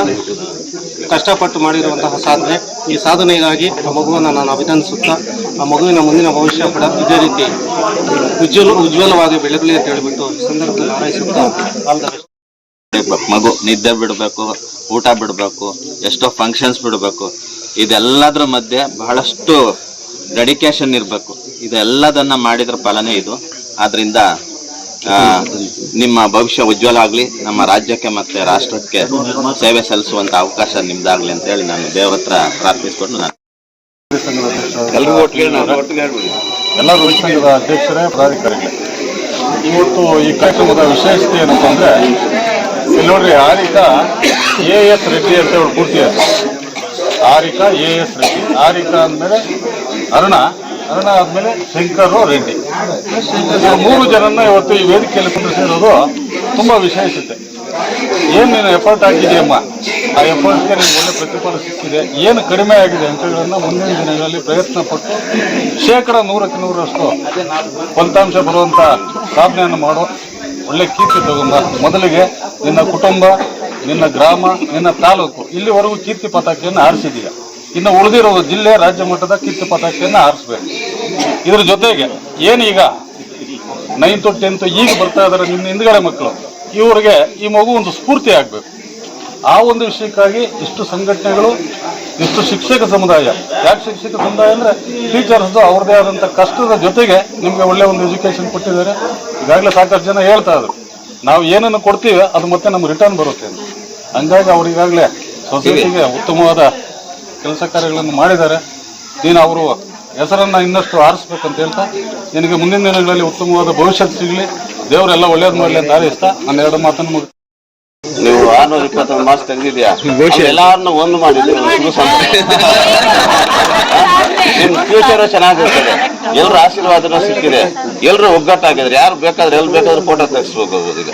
ಕಷ್ಟಪಟ್ಟು ಮಾಡಿರುವಂತಹ ಸಾಧನೆ. ಈ ಸಾಧನೆಗಾಗಿ ಆ ಮಗುವನ್ನು ನಾನು ಅಭಿನಂದಿಸುತ್ತಾ ಆ ಮಗುವಿನ ಮುಂದಿನ ಭವಿಷ್ಯ ಕೂಡ ಇದೇ ರೀತಿ ಉಜ್ವಲವಾಗಿ ಬೆಳಗಲಿ ಅಂತ ಹೇಳಿಬಿಟ್ಟು ಈ ಸಂದರ್ಭದಲ್ಲಿ ಹಾರೈಸುತ್ತಾ ಆಲ್ ದ ಬೆಸ್ಟ್. ಮಗು ನಿದ್ದೆ ಬಿಡಬೇಕು, ಊಟ ಬಿಡಬೇಕು, ಎಷ್ಟೋ ಫಂಕ್ಷನ್ಸ್ ಬಿಡಬೇಕು, ಇದೆಲ್ಲದರ ಮಧ್ಯೆ ಬಹಳಷ್ಟು ಡೆಡಿಕೇಶನ್ ಇರಬೇಕು. ಇದೆಲ್ಲದನ್ನ ಮಾಡಿದ್ರ ಫಲನೇ ಇದು. ಆದ್ರಿಂದ ನಿಮ್ಮ ಭವಿಷ್ಯ ಉಜ್ವಲ ಆಗ್ಲಿ, ನಮ್ಮ ರಾಜ್ಯಕ್ಕೆ ಮತ್ತೆ ರಾಷ್ಟ್ರಕ್ಕೆ ಸೇವೆ ಸಲ್ಲಿಸುವಂತ ಅವಕಾಶ ನಿಮ್ದಾಗ್ಲಿ ಅಂತ ಹೇಳಿ ನಾನು ದೇವ್ರ ಹತ್ರ ಪ್ರಾರ್ಥಿಸ್ಕೊಂಡು ನಾನು ಎಲ್ಲರೂ ಸಂಘದ ಅಧ್ಯಕ್ಷರೇ ಪದಾಧಿಕಾರಿಗಳೇ. ಇವತ್ತು ಈ ಕಾರ್ಯಕ್ರಮದ ವಿಶೇಷತೆ ಏನಪ್ಪ ಅಂದ್ರೆ, ಇಲ್ಲಿ ನೋಡ್ರಿ, ಆರಿಕಾ AS ರೆಡ್ಡಿ ಅಂತ ಹೇಳಿ ಪೂರ್ತಿ ಹೆಸರು. ಆರಿಕಾ AS ರೆಡ್ಡಿ. ಆರಿಕಾ ಅಂದ್ಮೇಲೆ ಅರುಣ ಆದ್ಮೇಲೆ ಶಂಕರ್ ರೆಡ್ಡಿ. 3 ಜನನ್ನ ಇವತ್ತು ಈ ವೇದಿಕೆಯಲ್ಲಿ ಕುಂದಿಸಿರೋದು ತುಂಬಾ ವಿಶೇಷತೆ. ಏನ್ ನೀನು ಎಫರ್ಟ್ ಹಾಕಿದೆಯಮ್ಮ, ಆ ಎಫರ್ಟ್ಗೆ ನಿಮ್ಗೆ ಒಳ್ಳೆ ಪ್ರತಿಫಲ ಸಿಕ್ಕಿದೆ. ಏನು ಕಡಿಮೆ ಆಗಿದೆ ಅಂಕಗಳನ್ನ ಮುಂದಿನ ದಿನಗಳಲ್ಲಿ ಪ್ರಯತ್ನ ಪಟ್ಟು 100% 100% ಫಲಿತಾಂಶ ಬರುವಂತ ಸಾಧನೆಯನ್ನು ಮಾಡೋ, ಒಳ್ಳೆ ಕೀರ್ತಿ ತಗೊಂಡ. ಮೊದಲಿಗೆ ನಿನ್ನ ಕುಟುಂಬ, ನಿನ್ನ ಗ್ರಾಮ, ನಿನ್ನ ತಾಲೂಕು ಇಲ್ಲಿವರೆಗೂ ಕೀರ್ತಿ ಪತಾಕೆಯನ್ನು ಆರಿಸಿದೀಯ. ಇನ್ನು ಉಳಿದಿರೋ ಜಿಲ್ಲೆ, ರಾಜ್ಯ ಮಟ್ಟದ ಕೀರ್ತಿ ಪತಾಕೆಯನ್ನು ಆರಿಸ್ಬೇಕು. ಇದ್ರ ಜೊತೆಗೆ ಏನೀಗ 9th 10th ಈಗ ಬರ್ತಾ ಇದಾರೆ ನಿನ್ನ ಹಿಂದ್ಗಡೆ ಮಕ್ಕಳು, ಇವರಿಗೆ ಈ ಮಗು ಒಂದು ಸ್ಫೂರ್ತಿ ಆಗ್ಬೇಕು. ಆ ಒಂದು ವಿಷಯಕ್ಕಾಗಿ ಇಷ್ಟು ಸಂಘಟನೆಗಳು, ಇಷ್ಟು ಶಿಕ್ಷಕ ಸಮುದಾಯ. ಯಾಕೆ ಶಿಕ್ಷಕ ಸಮುದಾಯ ಅಂದ್ರೆ ಟೀಚರ್ಸ್ ಅವ್ರದೇ ಆದಂತ ಕಷ್ಟದ ಜೊತೆಗೆ ನಿಮ್ಗೆ ಒಳ್ಳೆ ಒಂದು ಎಜುಕೇಶನ್ ಕೊಟ್ಟಿದ್ದಾರೆ. ಈಗಾಗಲೇ ಸಾಕಷ್ಟು ಜನ ಹೇಳ್ತಾ ಇದ್ರು, ನಾವು ಏನನ್ನು ಕೊಡ್ತೀವಿ ಅದು ಮತ್ತೆ ನಮ್ಗೆ ರಿಟರ್ನ್ ಬರುತ್ತೆ ಅಂತ. ಹಂಗಾಗಿ ಅವ್ರಿಗಾಗಲೇ ಸೊಸೈಟಿಗೆ ಉತ್ತಮವಾದ ಕೆಲಸ ಕಾರ್ಯಗಳನ್ನು ಮಾಡಿದ್ದಾರೆ. ನೀನು ಅವರು ಹೆಸರನ್ನ ಇನ್ನಷ್ಟು ಆರಿಸ್ಬೇಕಂತ ಹೇಳ್ತಾ, ನಿನಗೆ ಮುಂದಿನ ದಿನಗಳಲ್ಲಿ ಉತ್ತಮವಾದ ಭವಿಷ್ಯತ್ ಸಿಗಲಿ, ದೇವರೆಲ್ಲ ಒಳ್ಳೇದು ಮಾಡಲಿ ಅಂತ ಹಾರೈಸ್ತಾ ನನ್ನ 2 ಮಾತನ್ನು ಮುಗಿಸ್ತೀನಿ. ನೀವು 621 ಮಾರ್ಕ್ಸ್ ತೆಗೆದಿದ್ಯಾ, ಎಲ್ಲಾರನ್ನ ಒಂದು ಮಾಡಿದ್ದೀವಿ. ನಿಮ್ ಫ್ಯೂಚರ್ ಚೆನ್ನಾಗಿರ್ತದೆ, ಎಲ್ರ ಆಶೀರ್ವಾದನೂ ಸಿಕ್ಕಿದೆ, ಎಲ್ರು ಒಗ್ಗಟ್ಟಾಗಿದ್ರೆ ಯಾರು ಬೇಕಾದ್ರೆ ಎಲ್ಲಿ ಬೇಕಾದ್ರೆ ಫೋಟೋ ತೆಗಿಸ್ಕೋಬಹುದು. ಈಗ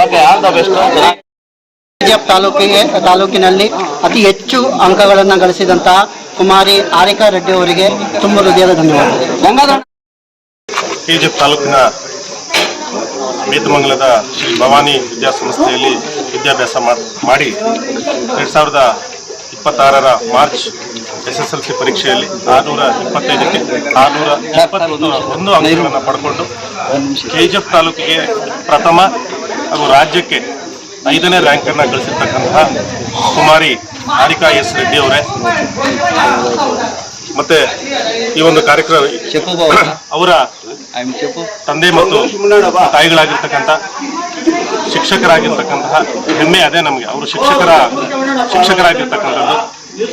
okay, all the best. KGF ತಾಲೂಕಿನಲ್ಲಿ ಅತಿ ಹೆಚ್ಚು ಅಂಕಗಳನ್ನು ಗಳಿಸಿದಂತಹ ಕುಮಾರಿ ಆರಿಕಾ ರೆಡ್ಡಿ ಅವರಿಗೆ ತುಂಬ ಹೃದಯದ ಧನ್ಯವಾದಗಳು. ಕೆಜಿಎಫ್ ತಾಲೂಕಿನ ಬೇತಮಂಗಲದ ಶ್ರೀ ಭವಾನಿ ವಿದ್ಯಾಸಂಸ್ಥೆಯಲ್ಲಿ ವಿದ್ಯಾಭ್ಯಾಸ ಮಾಡಿ 2026ರ ಮಾರ್ಚ್ SSLC ಪರೀಕ್ಷೆಯಲ್ಲಿ 625ಕ್ಕೆ 621 ಅಂಕಗಳನ್ನು ಪಡ್ಕೊಂಡು ಕೆಜಿಎಫ್ ತಾಲೂಕಿಗೆ ಪ್ರಥಮ ಹಾಗೂ ರಾಜ್ಯಕ್ಕೆ 5ನೇ ರ್ಯಾಂಕ್ ಅನ್ನ ಗಳಿಸಿರ್ತಕ್ಕಂತಹ ಕುಮಾರಿ ಆರಿಕಾ S ರೆಡ್ಡಿ ಅವರೇ, ಮತ್ತೆ ಈ ಒಂದು ಕಾರ್ಯಕ್ರಮ ಅವರ ತಂದೆ ಮತ್ತು ತಾಯಿಗಳಾಗಿರ್ತಕ್ಕಂಥ ಶಿಕ್ಷಕರಾಗಿರ್ತಕ್ಕಂತಹ ಹೆಮ್ಮೆ ಅದೇ ನಮಗೆ. ಅವರು ಶಿಕ್ಷಕರಾಗಿರ್ತಕ್ಕಂಥದ್ದು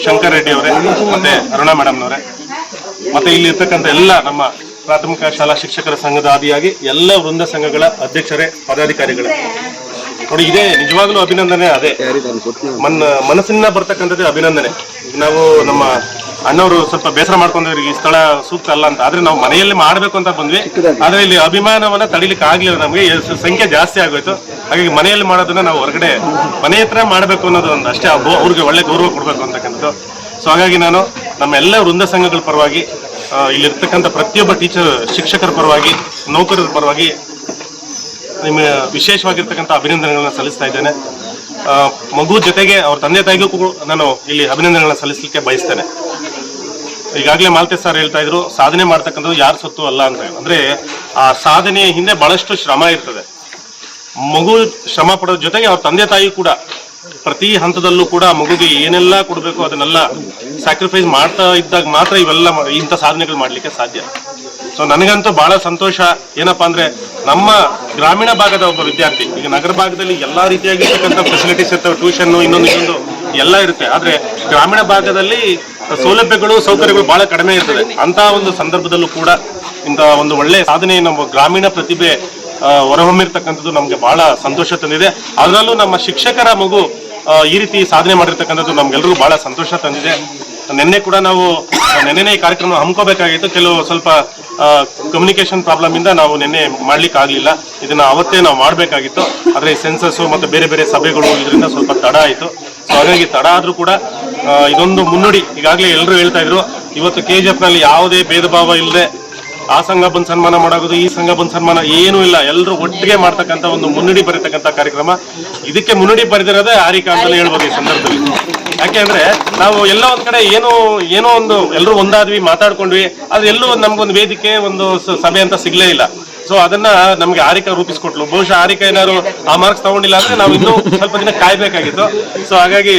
ಶಂಕರ್ ರೆಡ್ಡಿ ಅವರೇ, ಮತ್ತೆ ಅರುಣಾ ಮೇಡಮ್ನವರೇ, ಮತ್ತೆ ಇಲ್ಲಿ ಇರ್ತಕ್ಕಂಥ ಎಲ್ಲ ನಮ್ಮ ಪ್ರಾಥಮಿಕ ಶಾಲಾ ಶಿಕ್ಷಕರ ಸಂಘದ ಆದಿಯಾಗಿ ಎಲ್ಲ ವೃಂದ ಸಂಘಗಳ ಅಧ್ಯಕ್ಷರೇ, ಪದಾಧಿಕಾರಿಗಳೇ. ನೋಡಿ, ಇದೇ ನಿಜವಾಗ್ಲೂ ಅಭಿನಂದನೆ. ಅದೇ ಮನಸ್ಸಿನ ಬರ್ತಕ್ಕಂಥದ್ದೇ ಅಭಿನಂದನೆ. ನಾವು ನಮ್ಮ ಅಣ್ಣವರು ಸ್ವಲ್ಪ ಬೇಸರ ಮಾಡ್ಕೊಂಡಿದ್ರು, ಈ ಸ್ಥಳ ಸೂಕ್ತ ಅಲ್ಲ ಅಂತ. ಆದ್ರೆ ನಾವು ಮನೆಯಲ್ಲಿ ಮಾಡ್ಬೇಕು ಅಂತ ಬಂದ್ವಿ. ಆದ್ರೆ ಇಲ್ಲಿ ಅಭಿಮಾನವನ್ನ ತಡಿಲಿಕ್ಕೆ ಆಗ್ಲಿಲ್ಲ, ನಮಗೆ ಸಂಖ್ಯೆ ಜಾಸ್ತಿ ಆಗೋಯ್ತು. ಹಾಗಾಗಿ ಮನೆಯಲ್ಲಿ ಮಾಡೋದನ್ನ ನಾವು ಹೊರಗಡೆ ಮನೆ ಹತ್ರ ಮಾಡಬೇಕು ಅನ್ನೋದು ಒಂದು ಅಷ್ಟೇ. ಅವ್ರಿಗೆ ಒಳ್ಳೆ ಗೌರವ ಕೊಡ್ಬೇಕು ಅಂತಕ್ಕಂಥದ್ದು. ಸೊ ಹಾಗಾಗಿ ನಾನು ನಮ್ಮ ಎಲ್ಲ ವೃಂದ ಸಂಘಗಳ ಪರವಾಗಿ, ಇಲ್ಲಿರ್ತಕ್ಕಂಥ ಪ್ರತಿಯೊಬ್ಬ ಶಿಕ್ಷಕರ ಪರವಾಗಿ, ನೌಕರರ ಪರವಾಗಿ ನಿಮ್ಮ ವಿಶೇಷವಾಗಿರ್ತಕ್ಕಂಥ ಅಭಿನಂದನೆಗಳನ್ನ ಸಲ್ಲಿಸ್ತಾ ಇದ್ದೇನೆ. ಮಗು ಜೊತೆಗೆ ಅವ್ರ ತಂದೆ ತಾಯಿಗೂ ನಾನು ಇಲ್ಲಿ ಅಭಿನಂದನೆಗಳನ್ನ ಸಲ್ಲಿಸಲಿಕ್ಕೆ ಬಯಸ್ತೇನೆ. ಈಗಾಗಲೇ ಮಾಲ್ತೆ ಸರ್ ಹೇಳ್ತಾ ಇದ್ರು, ಸಾಧನೆ ಮಾಡ್ತಕ್ಕಂಥದ್ದು ಯಾರ ಸೊತ್ತು ಅಲ್ಲ ಅಂತ. ಅಂದ್ರೆ ಆ ಸಾಧನೆಯ ಹಿಂದೆ ಬಹಳಷ್ಟು ಶ್ರಮ ಇರ್ತದೆ. ಮಗು ಶ್ರಮ ಪಡೋದ್ರ ಜೊತೆಗೆ ಅವ್ರ ತಂದೆ ತಾಯಿ ಕೂಡ ಪ್ರತಿ ಹಂತದಲ್ಲೂ ಕೂಡ ಮಗುಗೆ ಏನೆಲ್ಲ ಕೊಡಬೇಕು ಅದನ್ನೆಲ್ಲ ಸ್ಯಾಕ್ರಿಫೈಸ್ ಮಾಡ್ತಾ ಇದ್ದಾಗ ಮಾತ್ರ ಇವೆಲ್ಲ ಇಂಥ ಸಾಧನೆಗಳು ಮಾಡ್ಲಿಕ್ಕೆ ಸಾಧ್ಯ. ಸೊ ನನಗಂತೂ ಬಹಳ ಸಂತೋಷ. ಏನಪ್ಪಾ ಅಂದ್ರೆ, ನಮ್ಮ ಗ್ರಾಮೀಣ ಭಾಗದ ಒಬ್ಬ ವಿದ್ಯಾರ್ಥಿ, ಈಗ ನಗರ ಭಾಗದಲ್ಲಿ ಎಲ್ಲಾ ರೀತಿಯಾಗಿರ್ತಕ್ಕಂಥ ಫೆಸಿಲಿಟೀಸ್ ಇರ್ತವೆ, ಟ್ಯೂಷನ್ ಇನ್ನೊಂದು ಎಲ್ಲ ಇರುತ್ತೆ. ಆದ್ರೆ ಗ್ರಾಮೀಣ ಭಾಗದಲ್ಲಿ ಸೌಲಭ್ಯಗಳು, ಸೌಕರ್ಯಗಳು ಬಹಳ ಕಡಿಮೆ ಇರ್ತದೆ. ಅಂತ ಒಂದು ಸಂದರ್ಭದಲ್ಲೂ ಕೂಡ ಇಂಥ ಒಂದು ಒಳ್ಳೆ ಸಾಧನೆ, ನಮ್ಮ ಗ್ರಾಮೀಣ ಪ್ರತಿಭೆ ಹೊರಹೊಮ್ಮಿರ್ತಕ್ಕಂಥದ್ದು ನಮ್ಗೆ ಬಹಳ ಸಂತೋಷ ತಂದಿದೆ. ಅದರಲ್ಲೂ ನಮ್ಮ ಶಿಕ್ಷಕರ ಮಗು ಈ ರೀತಿ ಸಾಧನೆ ಮಾಡಿರ್ತಕ್ಕಂಥದ್ದು ನಮ್ಗೆಲ್ರಿಗೂ ಬಹಳ ಸಂತೋಷ ತಂದಿದೆ. ನಿನ್ನೆ ಕೂಡ ನಾವು ನೆನ್ನೆನೇ ಈ ಕಾರ್ಯಕ್ರಮ ಹಮ್ಮಿಕೋಬೇಕಾಗಿತ್ತು. ಕೆಲವು ಸ್ವಲ್ಪ ಕಮ್ಯುನಿಕೇಶನ್ ಪ್ರಾಬ್ಲಮ್ ಇಂದ ನಾವು ನಿನ್ನೆ ಮಾಡ್ಲಿಕ್ಕೆ ಆಗ್ಲಿಲ್ಲ. ಇದನ್ನ ಅವತ್ತೇ ನಾವು ಮಾಡಬೇಕಾಗಿತ್ತು. ಆದ್ರೆ ಸೆನ್ಸಸ್ ಮತ್ತೆ ಬೇರೆ ಬೇರೆ ಸಭೆಗಳು ಇದರಿಂದ ಸ್ವಲ್ಪ ತಡ ಆಯಿತು. ಸೊ ಹಾಗಾಗಿ ತಡ ಆದ್ರೂ ಕೂಡ ಇದೊಂದು ಮುನ್ನುಡಿ. ಈಗಾಗಲೇ ಎಲ್ಲರೂ ಹೇಳ್ತಾ ಇದ್ರು, ಇವತ್ತು KGF ನಲ್ಲಿ ಯಾವುದೇ ಭೇದ ಭಾವ ಇಲ್ಲದೆ ಆ ಸಂಘ ಬಂದು ಸನ್ಮಾನ ಮಾಡೋದು, ಈ ಸಂಘ ಬಂದು ಸನ್ಮಾನ ಏನೂ ಇಲ್ಲ, ಎಲ್ಲರೂ ಒಟ್ಟಿಗೆ ಮಾಡ್ತಕ್ಕಂಥ ಒಂದು ಮುನ್ನುಡಿ ಬರೀತಕ್ಕಂಥ ಕಾರ್ಯಕ್ರಮ. ಇದಕ್ಕೆ ಮುನ್ನುಡಿ ಬರೆದಿರೋದೇ ಆರಿಕಾ ಅಂತಾನೆ ಹೇಳ್ಬೋದು ಈ ಸಂದರ್ಭದಲ್ಲಿ. ಯಾಕೆ ಅಂದ್ರೆ ನಾವು ಎಲ್ಲ ಒಂದ್ ಕಡೆ ಏನೋ ಒಂದು ಎಲ್ಲರೂ ಒಂದಾದ್ವಿ, ಮಾತಾಡ್ಕೊಂಡ್ವಿ, ಆದ್ರೆ ಎಲ್ಲೂ ನಮ್ಗೊಂದು ವೇದಿಕೆ, ಒಂದು ಸಭೆ ಅಂತ ಸಿಗ್ಲೇ ಇಲ್ಲ. ಸೊ ಅದನ್ನ ನಮ್ಗೆ ಆರಿಕಾ ರೂಪಿಸ್ಕೊಟ್ಲು. ಬಹುಶಃ ಆರಿಕಾ ಏನಾದ್ರು ಆ ಮಾರ್ಕ್ಸ್ ತಗೊಂಡಿಲ್ಲ ಅಂದ್ರೆ ನಾವು ಇನ್ನೂ ಸ್ವಲ್ಪ ದಿನ ಕಾಯ್ಬೇಕಾಗಿತ್ತು. ಸೊ ಹಾಗಾಗಿ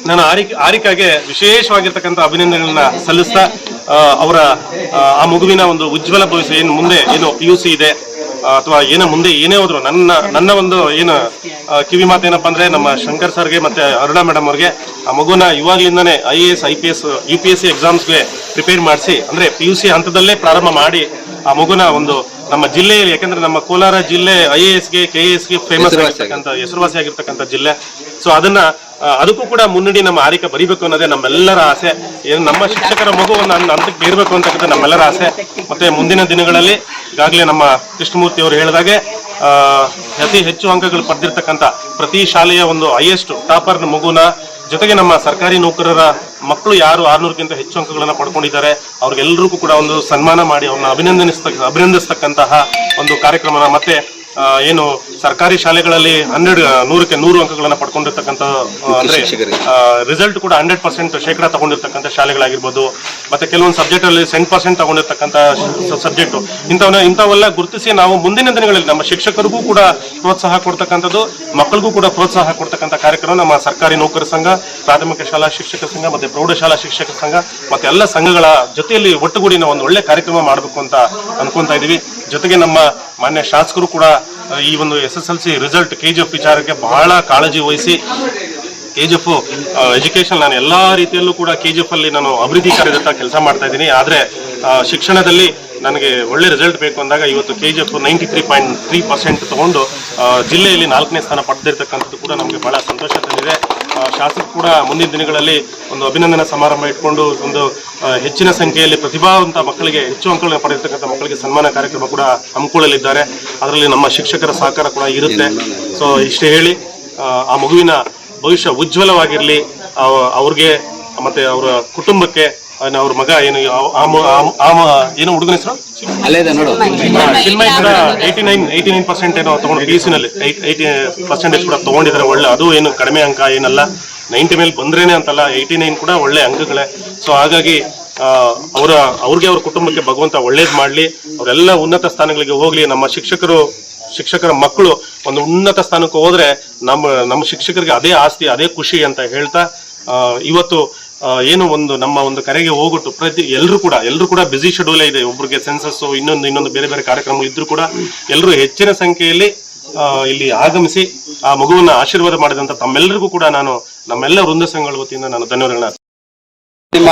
ನಾನು ಆರಿಕಾಗೆ ವಿಶೇಷವಾಗಿರ್ತಕ್ಕಂಥ ಅಭಿನಂದನೆಗಳನ್ನ ಸಲ್ಲಿಸ್ತಾ, ಅವರ ಆ ಮಗುವಿನ ಒಂದು ಉಜ್ವಲ ಭವಿಷ್ಯ ಏನು ಮುಂದೆ ಏನು PUC ಇದೆ ಅಥವಾ ಏನೋ ಮುಂದೆ ಏನೇ ಹೋದ್ರು, ನನ್ನ ಒಂದು ಏನು ಕಿವಿ ಮಾತೇನಪ್ಪ ಅಂದ್ರೆ ನಮ್ಮ ಶಂಕರ್ ಸರ್ಗೆ ಮತ್ತೆ ಅರುಣಾ ಮೇಡಮ್ ಅವ್ರಿಗೆ ಆ ಮಗುನ ಇವಾಗ್ಲಿಂದಾನೇ IAS IPS UPSC ಎಕ್ಸಾಮ್ಸ್ಗೆ ಪ್ರಿಪೇರ್ ಮಾಡಿಸಿ, ಅಂದ್ರೆ PUC ಹಂತದಲ್ಲೇ ಪ್ರಾರಂಭ ಮಾಡಿ ಆ ಮಗುನ ಒಂದು ನಮ್ಮ ಜಿಲ್ಲೆಯಲ್ಲಿ, ಯಾಕಂದ್ರೆ ನಮ್ಮ ಕೋಲಾರ ಜಿಲ್ಲೆ IASಗೆ KASಗೆ ಫೇಮಸ್ ಆಗಿರ್ತಕ್ಕಂಥ, ಹೆಸರುವಾಸಿ ಆಗಿರ್ತಕ್ಕಂಥ ಜಿಲ್ಲೆ. ಸೊ ಅದಕ್ಕೂ ಕೂಡ ಮುನ್ನುಡಿ ನಮ್ಮ ಆರಿಕಾ ಬರಿಬೇಕು ಅನ್ನೋದೇ ನಮ್ಮೆಲ್ಲರ ಆಸೆ. ಏನು ನಮ್ಮ ಶಿಕ್ಷಕರ ಮಗು ಒಂದು ಹಂತಕ್ಕೆ ಇರಬೇಕು ಅಂತಕ್ಕಂಥ ನಮ್ಮೆಲ್ಲರ ಆಸೆ. ಮತ್ತೆ ಮುಂದಿನ ದಿನಗಳಲ್ಲಿ ಈಗಾಗಲೇ ನಮ್ಮ ಕೃಷ್ಣಮೂರ್ತಿ ಅವರು ಹೇಳಿದಾಗೆ ಅತಿ ಹೆಚ್ಚು ಅಂಕಗಳು ಪಡೆದಿರ್ತಕ್ಕಂಥ ಪ್ರತಿ ಶಾಲೆಯ ಒಂದು ಹೈಯೆಸ್ಟ್ ಟಾಪರ್ ಮಗುನ ಜೊತೆಗೆ ನಮ್ಮ ಸರ್ಕಾರಿ ನೌಕರರ ಮಕ್ಕಳು ಯಾರು 600ಕ್ಕಿಂತ ಹೆಚ್ಚು ಅಂಕಗಳನ್ನು ಪಡ್ಕೊಂಡಿದ್ದಾರೆ ಅವ್ರಿಗೆಲ್ಲರಿಗೂ ಕೂಡ ಒಂದು ಸನ್ಮಾನ ಮಾಡಿ ಅವ್ರನ್ನ ಅಭಿನಂದಿಸ್ತಕ್ಕಂತಹ ಒಂದು ಕಾರ್ಯಕ್ರಮನ, ಮತ್ತೆ ಏನು ಸರ್ಕಾರಿ ಶಾಲೆಗಳಲ್ಲಿ 100ಕ್ಕೆ 100 ಅಂಕಗಳನ್ನು ಪಡ್ಕೊಂಡಿರ್ತಕ್ಕಂಥ, ಅಂದ್ರೆ ರಿಸಲ್ಟ್ ಕೂಡ 100% ಶೇಕಡ ತಗೊಂಡಿರ್ತಕ್ಕಂಥ ಶಾಲೆಗಳಾಗಿರ್ಬೋದು, ಮತ್ತೆ ಕೆಲವೊಂದು ಸಬ್ಜೆಕ್ಟ್ ಅಲ್ಲಿ 100% ತಗೊಂಡಿರ್ತಕ್ಕಂಥ ಸಬ್ಜೆಕ್ಟ್, ಇಂಥವೆಲ್ಲ ಗುರುತಿಸಿ ನಾವು ಮುಂದಿನ ದಿನಗಳಲ್ಲಿ ನಮ್ಮ ಶಿಕ್ಷಕರಿಗೂ ಕೂಡ ಪ್ರೋತ್ಸಾಹ ಕೊಡ್ತಕ್ಕಂಥದ್ದು, ಮಕ್ಕಳಿಗೂ ಕೂಡ ಪ್ರೋತ್ಸಾಹ ಕೊಡ್ತಕ್ಕಂಥ ಕಾರ್ಯಕ್ರಮ ನಮ್ಮ ಸರ್ಕಾರಿ ನೌಕರ ಸಂಘ, ಪ್ರಾಥಮಿಕ ಶಾಲಾ ಶಿಕ್ಷಕರ ಸಂಘ ಮತ್ತೆ ಪ್ರೌಢಶಾಲಾ ಶಿಕ್ಷಕರ ಸಂಘ ಮತ್ತೆ ಎಲ್ಲ ಸಂಘಗಳ ಜೊತೆಯಲ್ಲಿ ಒಟ್ಟುಗೂಡಿ ನಾವು ಒಂದು ಒಳ್ಳೆ ಕಾರ್ಯಕ್ರಮ ಮಾಡಬೇಕು ಅಂತ ಅನ್ಕೊಂತಾ ಇದೀವಿ. ಜೊತೆಗೆ ನಮ್ಮ ಮಾನ್ಯ ಶಾಸಕರು ಕೂಡ ಈ ಒಂದು SSLC ರಿಸಲ್ಟ್ KGF ವಿಚಾರಕ್ಕೆ ಬಹಳ ಕಾಳಜಿ ವಹಿಸಿ, KGF ಎಜುಕೇಶನ್ ನಾನು ಎಲ್ಲಾ ರೀತಿಯಲ್ಲೂ ಕೂಡ KGF ಅಲ್ಲಿ ನಾನು ಅಭಿವೃದ್ಧಿ ಕಾರ್ಯದತ್ತ ಕೆಲಸ ಮಾಡ್ತಾ ಇದ್ದೀನಿ. ಆದ್ರೆ ಶಿಕ್ಷಣದಲ್ಲಿ ನನಗೆ ಒಳ್ಳೆ ರಿಸಲ್ಟ್ ಬೇಕು ಅಂದಾಗ ಇವತ್ತು KGF 93.3% ತಗೊಂಡು ಜಿಲ್ಲೆಯಲ್ಲಿ 4ನೇ ಸ್ಥಾನ ಪಡೆದಿರ್ತಕ್ಕಂಥದ್ದು ಕೂಡ ನಮಗೆ ಬಹಳ ಸಂತೋಷ ತಂದಿದೆ. ಶಾಸಕರು ಕೂಡ ಮುಂದಿನ ದಿನಗಳಲ್ಲಿ ಒಂದು ಅಭಿನಂದನಾ ಸಮಾರಂಭ ಇಟ್ಕೊಂಡು ಒಂದು ಹೆಚ್ಚಿನ ಸಂಖ್ಯೆಯಲ್ಲಿ ಪ್ರತಿಭಾವಂತ ಮಕ್ಕಳಿಗೆ, ಹೆಚ್ಚು ಅಂಕಗಳನ್ನು ಪಡೆದಿರ್ತಕ್ಕಂಥ ಮಕ್ಕಳಿಗೆ ಸನ್ಮಾನ ಕಾರ್ಯಕ್ರಮ ಕೂಡ ಹಮ್ಮಿಕೊಳ್ಳಲಿದ್ದಾರೆ. ಅದರಲ್ಲಿ ನಮ್ಮ ಶಿಕ್ಷಕರ ಸಹಕಾರ ಕೂಡ ಇರುತ್ತೆ. ಸೊ ಇಷ್ಟೇ ಹೇಳಿ, ಆ ಮಗುವಿನ ಭವಿಷ್ಯ ಉಜ್ವಲವಾಗಿರ್ಲಿ, ಅವ್ರಿಗೆ ಮತ್ತೆ ಅವರ ಕುಟುಂಬಕ್ಕೆ, ಅವ್ರ ಮಗ ಏನು ಏನು ಹುಡುಗನ ಹೆಸರು ಚಿನ್ಮಯ್ ಕೂಡ 89% ಏನೋ ತಗೊಂಡು PUC ನಲ್ಲಿ 80% ಕೂಡ ತಗೊಂಡಿದ್ದಾರೆ. ಒಳ್ಳೆ, ಅದು ಏನು ಕಡಿಮೆ ಅಂಕ ಏನಲ್ಲ, 90 ಮೇಲೆ ಬಂದ್ರೇನೆ ಅಂತಲ್ಲ, 89 ಕೂಡ ಒಳ್ಳೆ ಅಂಕಗಳೇ. ಸೊ ಹಾಗಾಗಿ ಅವ್ರಿಗೆ ಅವ್ರ ಕುಟುಂಬಕ್ಕೆ ಭಗವಂತ ಒಳ್ಳೇದ್ ಮಾಡ್ಲಿ, ಅವರೆಲ್ಲ ಉನ್ನತ ಸ್ಥಾನಗಳಿಗೆ ಹೋಗ್ಲಿ. ನಮ್ಮ ಶಿಕ್ಷಕರ ಮಕ್ಕಳು ಒಂದು ಉನ್ನತ ಸ್ಥಾನಕ್ಕೆ ಹೋದ್ರೆ ನಮ್ಮ ಶಿಕ್ಷಕರಿಗೆ ಅದೇ ಆಸ್ತಿ, ಅದೇ ಖುಷಿ ಅಂತ ಹೇಳ್ತಾ, ಇವತ್ತು ಏನು ಒಂದು ನಮ್ಮ ಒಂದು ಕರೆಗೆ ಹೋಗ್ಬಿಟ್ಟು ಎಲ್ಲರೂ ಕೂಡ ಬಿಸಿ ಶೆಡ್ಯೂಲ್ ಇದೆ. ಒಬ್ರಿಗೆ ಸೆನ್ಸಸ್, ಇನ್ನೊಂದು ಬೇರೆ ಬೇರೆ ಕಾರ್ಯಕ್ರಮಗಳು ಇದ್ರೂ ಕೂಡ ಎಲ್ಲರೂ ಹೆಚ್ಚಿನ ಸಂಖ್ಯೆಯಲ್ಲಿ ಇಲ್ಲಿ ಆಗಮಿಸಿ ಆ ಮಗುವನ್ನ ಆಶೀರ್ವಾದ ಮಾಡಿದಂತ ತಮ್ಮೆಲ್ಲರಿಗೂ ಕೂಡ ನಾನು ನಮ್ಮೆಲ್ಲ ವೃಂದ ಸಂಘಗಳ ವತಿಯಿಂದ ನಾನು ಧನ್ಯವಾದಗಳನ್ನ. ನಿಮ್ಮ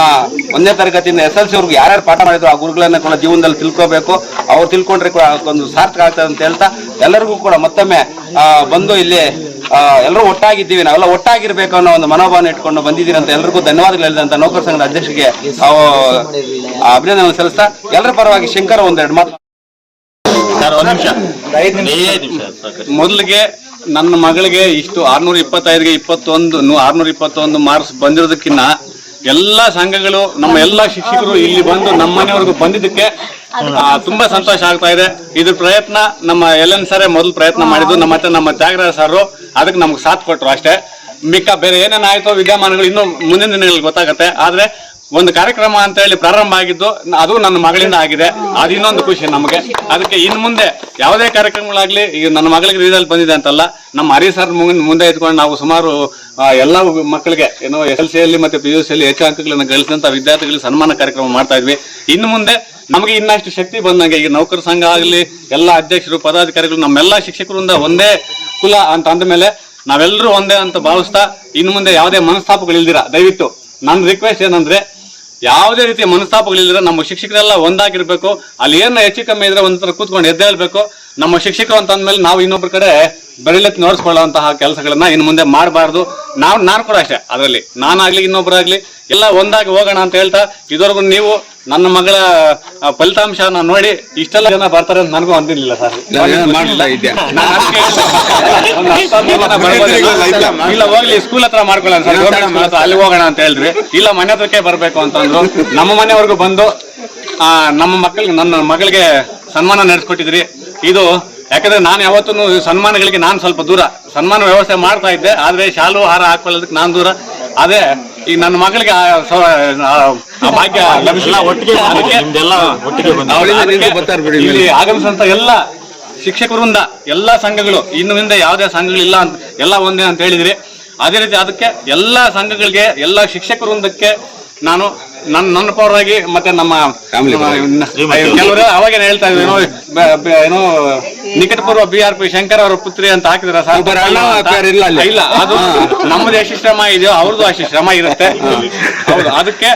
1ನೇ ತರಗತಿಯಿಂದ SSLC ಅವ್ರಿಗೆ ಯಾರ್ಯಾರು ಪಾಠ ಮಾಡಿದ್ರು ಆ ಗುರುಗಳನ್ನ ಕೂಡ ಜೀವನದಲ್ಲಿ ತಿಳ್ಕೋಬೇಕು. ಅವ್ರು ತಿಳ್ಕೊಂಡ್ರೆ ಕೂಡ ಒಂದು ಸಾರ್ಥಕ ಆಗ್ತದೆ ಅಂತ ಹೇಳ್ತಾ, ಎಲ್ಲರಿಗೂ ಕೂಡ ಮತ್ತೊಮ್ಮೆ ಬಂದು ಇಲ್ಲಿ ಎಲ್ಲರೂ ಒಟ್ಟಾಗಿದ್ದೀವಿ, ನಾವೆಲ್ಲ ಒಟ್ಟಾಗಿರ್ಬೇಕು ಅನ್ನೋ ಒಂದು ಮನೋಭಾವನೆ ಇಟ್ಕೊಂಡು ಬಂದಿದ್ದೀರಿ ಅಂತ ಎಲ್ಲರಿಗೂ ಧನ್ಯವಾದಗಳು ಹೇಳಿದಂತ ನೌಕರ ಸಂಘದ ಅಧ್ಯಕ್ಷರಿಗೆ ಅಭಿನಂದನೆ ಸಲ್ಲಿಸ್ತಾ, ಎಲ್ಲರ ಪರವಾಗಿ ಶಂಕರ್ ಒಂದೆರಡು ಮಾತು. ಮೊದಲಿಗೆ ನನ್ನ ಮಗಳಿಗೆ ಇಷ್ಟು 625ಗೆ 621 ಮಾರ್ಕ್ಸ್ ಬಂದಿರೋದಕ್ಕಿಂತ ಎಲ್ಲಾ ಸಂಘಗಳು, ನಮ್ಮ ಎಲ್ಲಾ ಶಿಕ್ಷಕರು ಇಲ್ಲಿ ಬಂದು ನಮ್ಮ ಮನೆಯವರೆಗೂ ಬಂದಿದ್ದಕ್ಕೆ ತುಂಬಾ ಸಂತೋಷ ಆಗ್ತಾ ಇದೆ. ಇದ್ರ ಪ್ರಯತ್ನ ನಮ್ಮ LN ಸರ್ ಮೊದಲು ಪ್ರಯತ್ನ ಮಾಡಿದ್ದು, ನಮ್ಮ ತ್ಯಾಗರಾಜ ಸರ್ ಅದಕ್ಕೆ ನಮ್ಗೆ ಸಾಥ್ ಕೊಟ್ರು ಅಷ್ಟೇ. ಮಿಕ್ಕ ಬೇರೆ ಏನೇನಾಯ್ತೋ ವಿದ್ಯಮಾನಗಳು ಇನ್ನೂ ಮುಂದಿನ ದಿನಗಳಲ್ಲಿ ಗೊತ್ತಾಗತ್ತೆ. ಆದ್ರೆ ಒಂದು ಕಾರ್ಯಕ್ರಮ ಅಂತ ಹೇಳಿ ಪ್ರಾರಂಭ ಆಗಿದ್ದು ಅದು ನನ್ನ ಮಗಳಿಂದ ಆಗಿದೆ, ಅದು ಇನ್ನೊಂದು ಖುಷಿ ನಮಗೆ. ಅದಕ್ಕೆ ಇನ್ನು ಮುಂದೆ ಯಾವುದೇ ಕಾರ್ಯಕ್ರಮಗಳಾಗ್ಲಿ, ಈಗ ನನ್ನ ಮಗಳಿಗೆ ರಿಸಲ್ಟ್ ಬಂದಿದೆ ಅಂತಲ್ಲ, ನಮ್ಮ ಹರಿ ಸರ್ ಮುಂದೆ ಇಟ್ಕೊಂಡು ನಾವು ಸುಮಾರು ಎಲ್ಲ ಮಕ್ಕಳಿಗೆ ಏನು SSLCಯಲ್ಲಿ ಮತ್ತೆ PUCಯಲ್ಲಿ ಹೆಚ್ಚು ಅಂಕಗಳನ್ನು ಗಳಿಸಿದಂತ ವಿದ್ಯಾರ್ಥಿಗಳಿಗೆ ಸನ್ಮಾನ ಕಾರ್ಯಕ್ರಮ ಮಾಡ್ತಾ ಇದ್ವಿ. ಇನ್ನು ಮುಂದೆ ನಮಗೆ ಇನ್ನಷ್ಟು ಶಕ್ತಿ ಬಂದಂಗೆ ಈಗ ನೌಕರ ಸಂಘ ಆಗಲಿ, ಎಲ್ಲ ಅಧ್ಯಕ್ಷರು ಪದಾಧಿಕಾರಿಗಳು ನಮ್ಮೆಲ್ಲ ಶಿಕ್ಷಕರಿಂದ ಒಂದೇ ಕುಲ ಅಂತ ಅಂದಮೇಲೆ ನಾವೆಲ್ಲರೂ ಒಂದೇ ಅಂತ ಭಾವಿಸ್ತಾ, ಇನ್ನು ಮುಂದೆ ಯಾವುದೇ ಮನಸ್ತಾಪಗಳಿಲ್ದಿರ ದಯವಿಟ್ಟು ನನ್ನ ರಿಕ್ವೆಸ್ಟ್ ಏನಂದ್ರೆ, ಯಾವುದೇ ರೀತಿಯ ಮನಸ್ತಾಪಗಳಿಲ್ದಿರ ನಮ್ಮ ಶಿಕ್ಷಕರೆಲ್ಲ ಒಂದಾಗಿರ್ಬೇಕು. ಅಲ್ಲಿ ಏನು ಹೆಚ್ಚು ಕಮ್ಮಿ ಇದ್ರೆ ಒಂಥರ ಕೂತ್ಕೊಂಡು ಎದ್ದೇಳ್ಬೇಕು. ನಮ್ಮ ಶಿಕ್ಷಕರು ಅಂತ ಅಂದ್ಮೇಲೆ ನಾವು ಇನ್ನೊಬ್ಬರ ಕಡೆ ಬೆರಳೆತ್ತಿ ನೋಡಿಸ್ಕೊಳ್ಳುವಂತಹ ಕೆಲಸಗಳನ್ನ ಇನ್ನು ಮುಂದೆ ಮಾಡಬಾರ್ದು. ನಾನು ಕೂಡ ಅಷ್ಟೇ, ಅದರಲ್ಲಿ ನಾನಾಗ್ಲಿ ಇನ್ನೊಬ್ಬರಾಗ್ಲಿ ಎಲ್ಲ ಒಂದಾಗಿ ಹೋಗೋಣ ಅಂತ ಹೇಳ್ತಾ, ಇದುವರೆಗೂ ನೀವು ನನ್ನ ಮಗಳ ಫಲಿತಾಂಶನ ನೋಡಿ ಇಷ್ಟೆಲ್ಲ ಜನ ಬರ್ತಾರೆ ಅಂತ ನನಗೂ ಅಂದಿರ್ಲಿಲ್ಲ ಸರ್. ಇಲ್ಲ ಹೋಗ್ಲಿ ಸ್ಕೂಲ್ ಹತ್ರ ಮಾಡ್ಕೊಳ್ಳೋಣ ಸರ್, ಗೌರ್ಮೆಂಟ್ ಸ್ಕೂಲ್ ಹತ್ರ ಅಲ್ಲಿ ಹೋಗೋಣ ಅಂತ ಹೇಳಿದ್ರಿ. ಇಲ್ಲ ಮನೆ ಹತ್ರಕ್ಕೆ ಬರ್ಬೇಕು ಅಂತಂದ್ರು. ನಮ್ಮ ಮನೆವರೆಗೂ ಬಂದು ನಮ್ಮ ನನ್ನ ಮಗಳಿಗೆ ಸನ್ಮಾನ ನಡೆಸ್ಕೊಟ್ಟಿದ್ರಿ. ಇದು ಯಾಕಂದ್ರೆ ನಾನು ಯಾವತ್ತೂ ಸನ್ಮಾನಗಳಿಗೆ ನಾನು ಸ್ವಲ್ಪ ದೂರ, ಸನ್ಮಾನ ವ್ಯವಸ್ಥೆ ಮಾಡ್ತಾ ಇದ್ದೆ, ಆದ್ರೆ ಶಾಲು ಹಾರ ಹಾಕೊಳ್ಳೋದಕ್ಕೆ ನಾನು ದೂರ. ಅದೇ ಈಗ ನನ್ನ ಮಗಳಿಗೆ ಆ ಭಾಗ್ಯ ಲಭಿಸಿಲ್ಲ. ಇಲ್ಲಿ ಆಗಮಿಸಿದಂತ ಎಲ್ಲ ಶಿಕ್ಷಕರಿಂದ ಎಲ್ಲ ಸಂಘಗಳು, ಇನ್ನು ಮುಂದೆ ಯಾವುದೇ ಸಂಘಗಳಿಲ್ಲ ಅಂತ ಎಲ್ಲ ಒಂದೇ ಅಂತ ಹೇಳಿದ್ರಿ. ಅದೇ ರೀತಿ ಅದಕ್ಕೆ ಎಲ್ಲ ಸಂಘಗಳಿಗೆ ಎಲ್ಲ ಶಿಕ್ಷಕವೃಂದಕ್ಕೆ ನಾನು ನನ್ನ ಪರವಾಗಿ ಮತ್ತೆ ನಮ್ಮ ಕೆಲವರು ಅವಾಗೇನು ಹೇಳ್ತಾ ಇದ್ರು, ಏನೋ ನಿಕಟಪೂರ್ವ BRP ಶಂಕರ್ ಅವರ ಪುತ್ರಿ ಅಂತ ಹಾಕಿದ್ರ ಸರ್. ಇಲ್ಲ, ಅದು ನಮ್ಮದು ಎಷ್ಟು ಶ್ರಮ ಇದೆಯೋ ಅವ್ರದ್ದು ಅಷ್ಟು ಶ್ರಮ ಇರುತ್ತೆ. ಹೌದು, ಅದಕ್ಕೆ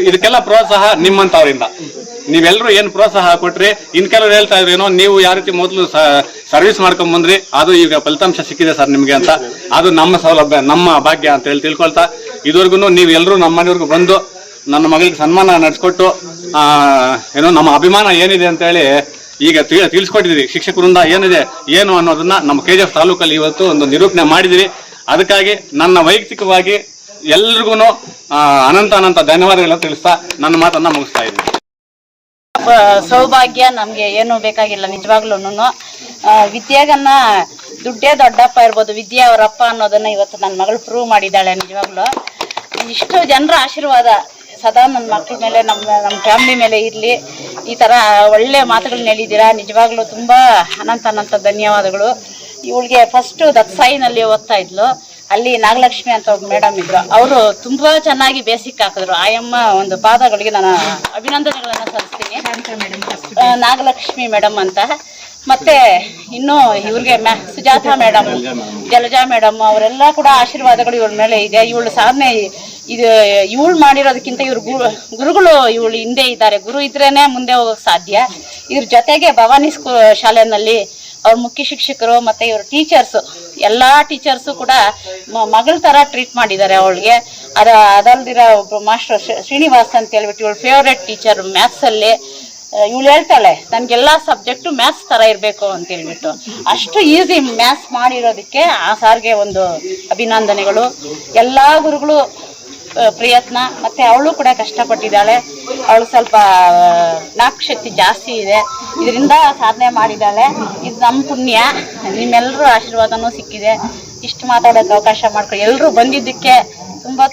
ಇದಕ್ಕೆಲ್ಲ ಪ್ರೋತ್ಸಾಹ ನಿಮ್ಮಂತವರಿಂದ. ನೀವೆಲ್ಲರೂ ಏನ್ ಪ್ರೋತ್ಸಾಹ ಕೊಟ್ರಿ. ಇನ್ ಕೆಲವರು ಹೇಳ್ತಾ ಇದ್ರು, ಏನೋ ನೀವು ಯಾವ ರೀತಿ ಮೊದಲು ಸರ್ವಿಸ್ ಮಾಡ್ಕೊಂಡ್ ಬಂದ್ರಿ, ಅದು ಈಗ ಫಲಿತಾಂಶ ಸಿಕ್ಕಿದೆ ಸರ್ ನಿಮ್ಗೆ ಅಂತ. ಅದು ನಮ್ಮ ಸೌಲಭ್ಯ, ನಮ್ಮ ಭಾಗ್ಯ ಅಂತ ಹೇಳಿ ತಿಳ್ಕೊಳ್ತಾ, ಇದುವರೆಗೂ ನೀವು ಎಲ್ಲರೂ ನಮ್ಮ ಮನೆಯವ್ರಿಗೂ ಬಂದು ನನ್ನ ಮಗಳಿಗೆ ಸನ್ಮಾನ ನಡೆಸ್ಕೊಟ್ಟು ಏನೋ ನಮ್ಮ ಅಭಿಮಾನ ಏನಿದೆ ಅಂತ ಹೇಳಿ ಈಗ ತಿಳಿಸ್ಕೊಟ್ಟಿದ್ದೀರಿ. ಶಿಕ್ಷಕರಿಂದ ಏನಿದೆ ಏನು ಅನ್ನೋದನ್ನ ನಮ್ಮ KGF ತಾಲೂಕಲ್ಲಿ ಇವತ್ತು ಒಂದು ನಿರೂಪಣೆ ಮಾಡಿದಿರಿ. ಅದಕ್ಕಾಗಿ ನನ್ನ ವೈಯಕ್ತಿಕವಾಗಿ ಎಲ್ರಿಗೂ ಅನಂತ ಧನ್ಯವಾದಗಳನ್ನ ತಿಳಿಸ್ತಾ ನನ್ನ ಮಾತನ್ನ ಮುಗಿಸ್ತಾ ಇದ್ದೀನಿ. ಸೌಭಾಗ್ಯ ನಮ್ಗೆ ಏನು ಬೇಕಾಗಿಲ್ಲ ನಿಜವಾಗ್ಲೂನು. ವಿದ್ಯೆಗನ್ನ ದುಡ್ಡೇ ದೊಡ್ಡಪ್ಪ ಇರ್ಬೋದು, ವಿದ್ಯೆ ಅವರಪ್ಪ ಅನ್ನೋದನ್ನ ಇವತ್ತು ನನ್ನ ಮಗಳು ಪ್ರೂವ್ ಮಾಡಿದ್ದಾಳೆ. ನಿಜವಾಗ್ಲು ಇಷ್ಟು ಜನರ ಆಶೀರ್ವಾದ ಸದಾ ನನ್ನ ಮಕ್ಕಳ ಮೇಲೆ, ನಮ್ಮ ಫ್ಯಾಮಿಲಿ ಮೇಲೆ ಇರಲಿ. ಈ ಥರ ಒಳ್ಳೆ ಮಾತುಗಳನ್ನ ಹೇಳಿದ್ದೀರಾ. ನಿಜವಾಗ್ಲೂ ತುಂಬ ಅನಂತ ಧನ್ಯವಾದಗಳು. ಇವಳಿಗೆ ಫಸ್ಟು ದತ್ಸಾಯಿನಲ್ಲಿ ಓದ್ತಾ ಇದ್ಲು. ಅಲ್ಲಿ ನಾಗಲಕ್ಷ್ಮಿ ಅಂತ ಒಬ್ಬ ಮೇಡಮ್ ಇದ್ರು. ಅವರು ತುಂಬಾ ಚೆನ್ನಾಗಿ ಬೇಸಿಕ್ ಹಾಕಿದ್ರು. ಆಯಮ್ಮ ಒಂದು ಪಾದಗಳಿಗೆ ನಾನು ಅಭಿನಂದನೆಗಳನ್ನ ಸಲ್ಲಿಸ್ತೀನಿ, ನಾಗಲಕ್ಷ್ಮಿ ಮೇಡಮ್ ಅಂತ. ಮತ್ತೆ ಇನ್ನು ಇವ್ರಿಗೆ ಸುಜಾತಾ ಮೇಡಮ್, ಜಲಜಾ ಮೇಡಮ್ ಅವರೆಲ್ಲ ಕೂಡ ಆಶೀರ್ವಾದಗಳು ಇವಳ ಮೇಲೆ ಇದೆ. ಇವಳು ಸಾಧನೆ ಇದು ಇವಳು ಮಾಡಿರೋದಕ್ಕಿಂತ ಇವ್ರ ಗುರುಗಳು ಇವಳು ಹಿಂದೆ ಇದ್ದಾರೆ. ಗುರು ಇದ್ರೇನೆ ಮುಂದೆ ಹೋಗೋಕೆ ಸಾಧ್ಯ. ಇವ್ರ ಜೊತೆಗೆ ಭವಾನಿ ಶಾಲೆನಲ್ಲಿ ಅವ್ರ ಮುಖ್ಯ ಶಿಕ್ಷಕರು ಮತ್ತೆ ಇವ್ರ ಟೀಚರ್ಸು, ಎಲ್ಲಾ ಟೀಚರ್ಸು ಕೂಡ ಮಗಳ ತರ ಟ್ರೀಟ್ ಮಾಡಿದ್ದಾರೆ ಅವಳಿಗೆ. ಅದಲ್ದಿರ ಒಬ್ರು ಮಾಸ್ಟರ್ ಶ್ರೀನಿವಾಸ್ ಅಂತ ಹೇಳ್ಬಿಟ್ಟು ಇವಳು ಫೇವ್ರೆಟ್ ಟೀಚರ್ ಮ್ಯಾಥ್ಸ್ ಅಲ್ಲಿ. ಇವಳು ಹೇಳ್ತಾಳೆ ನನ್ಗೆಲ್ಲಾ ಸಬ್ಜೆಕ್ಟು ಮ್ಯಾಥ್ಸ್ ತರ ಇರ್ಬೇಕು ಅಂತ ಹೇಳ್ಬಿಟ್ಟು. ಅಷ್ಟು ಈಸಿ ಮ್ಯಾಥ್ಸ್ ಮಾಡಿರೋದಕ್ಕೆ ಆ ಸಾರ್ಗೆ ಒಂದು ಅಭಿನಂದನೆಗಳು. ಎಲ್ಲಾ ಗುರುಗಳು ಪ್ರಯತ್ನ, ಮತ್ತೆ ಅವಳು ಕೂಡ ಕಷ್ಟಪಟ್ಟಿದ್ದಾಳೆ. ಅವಳು ಸ್ವಲ್ಪ ನಾಕ್ಷಕ್ತಿ ಜಾಸ್ತಿ ಇದೆ, ಇದರಿಂದ ಸಾಧನೆ ಮಾಡಿದ್ದಾಳೆ. ಇದು ನಮ್ಮ ಪುಣ್ಯ. ನಿಮ್ಮೆಲ್ಲರೂ ಆಶೀರ್ವಾದನೂ ಸಿಕ್ಕಿದೆ. ಇಷ್ಟು ಮಾತಾಡೋಕೆ ಅವಕಾಶ ಮಾಡ್ಕೊಂಡು ಎಲ್ಲರೂ ಬಂದಿದ್ದಕ್ಕೆ ತುಂಬಾ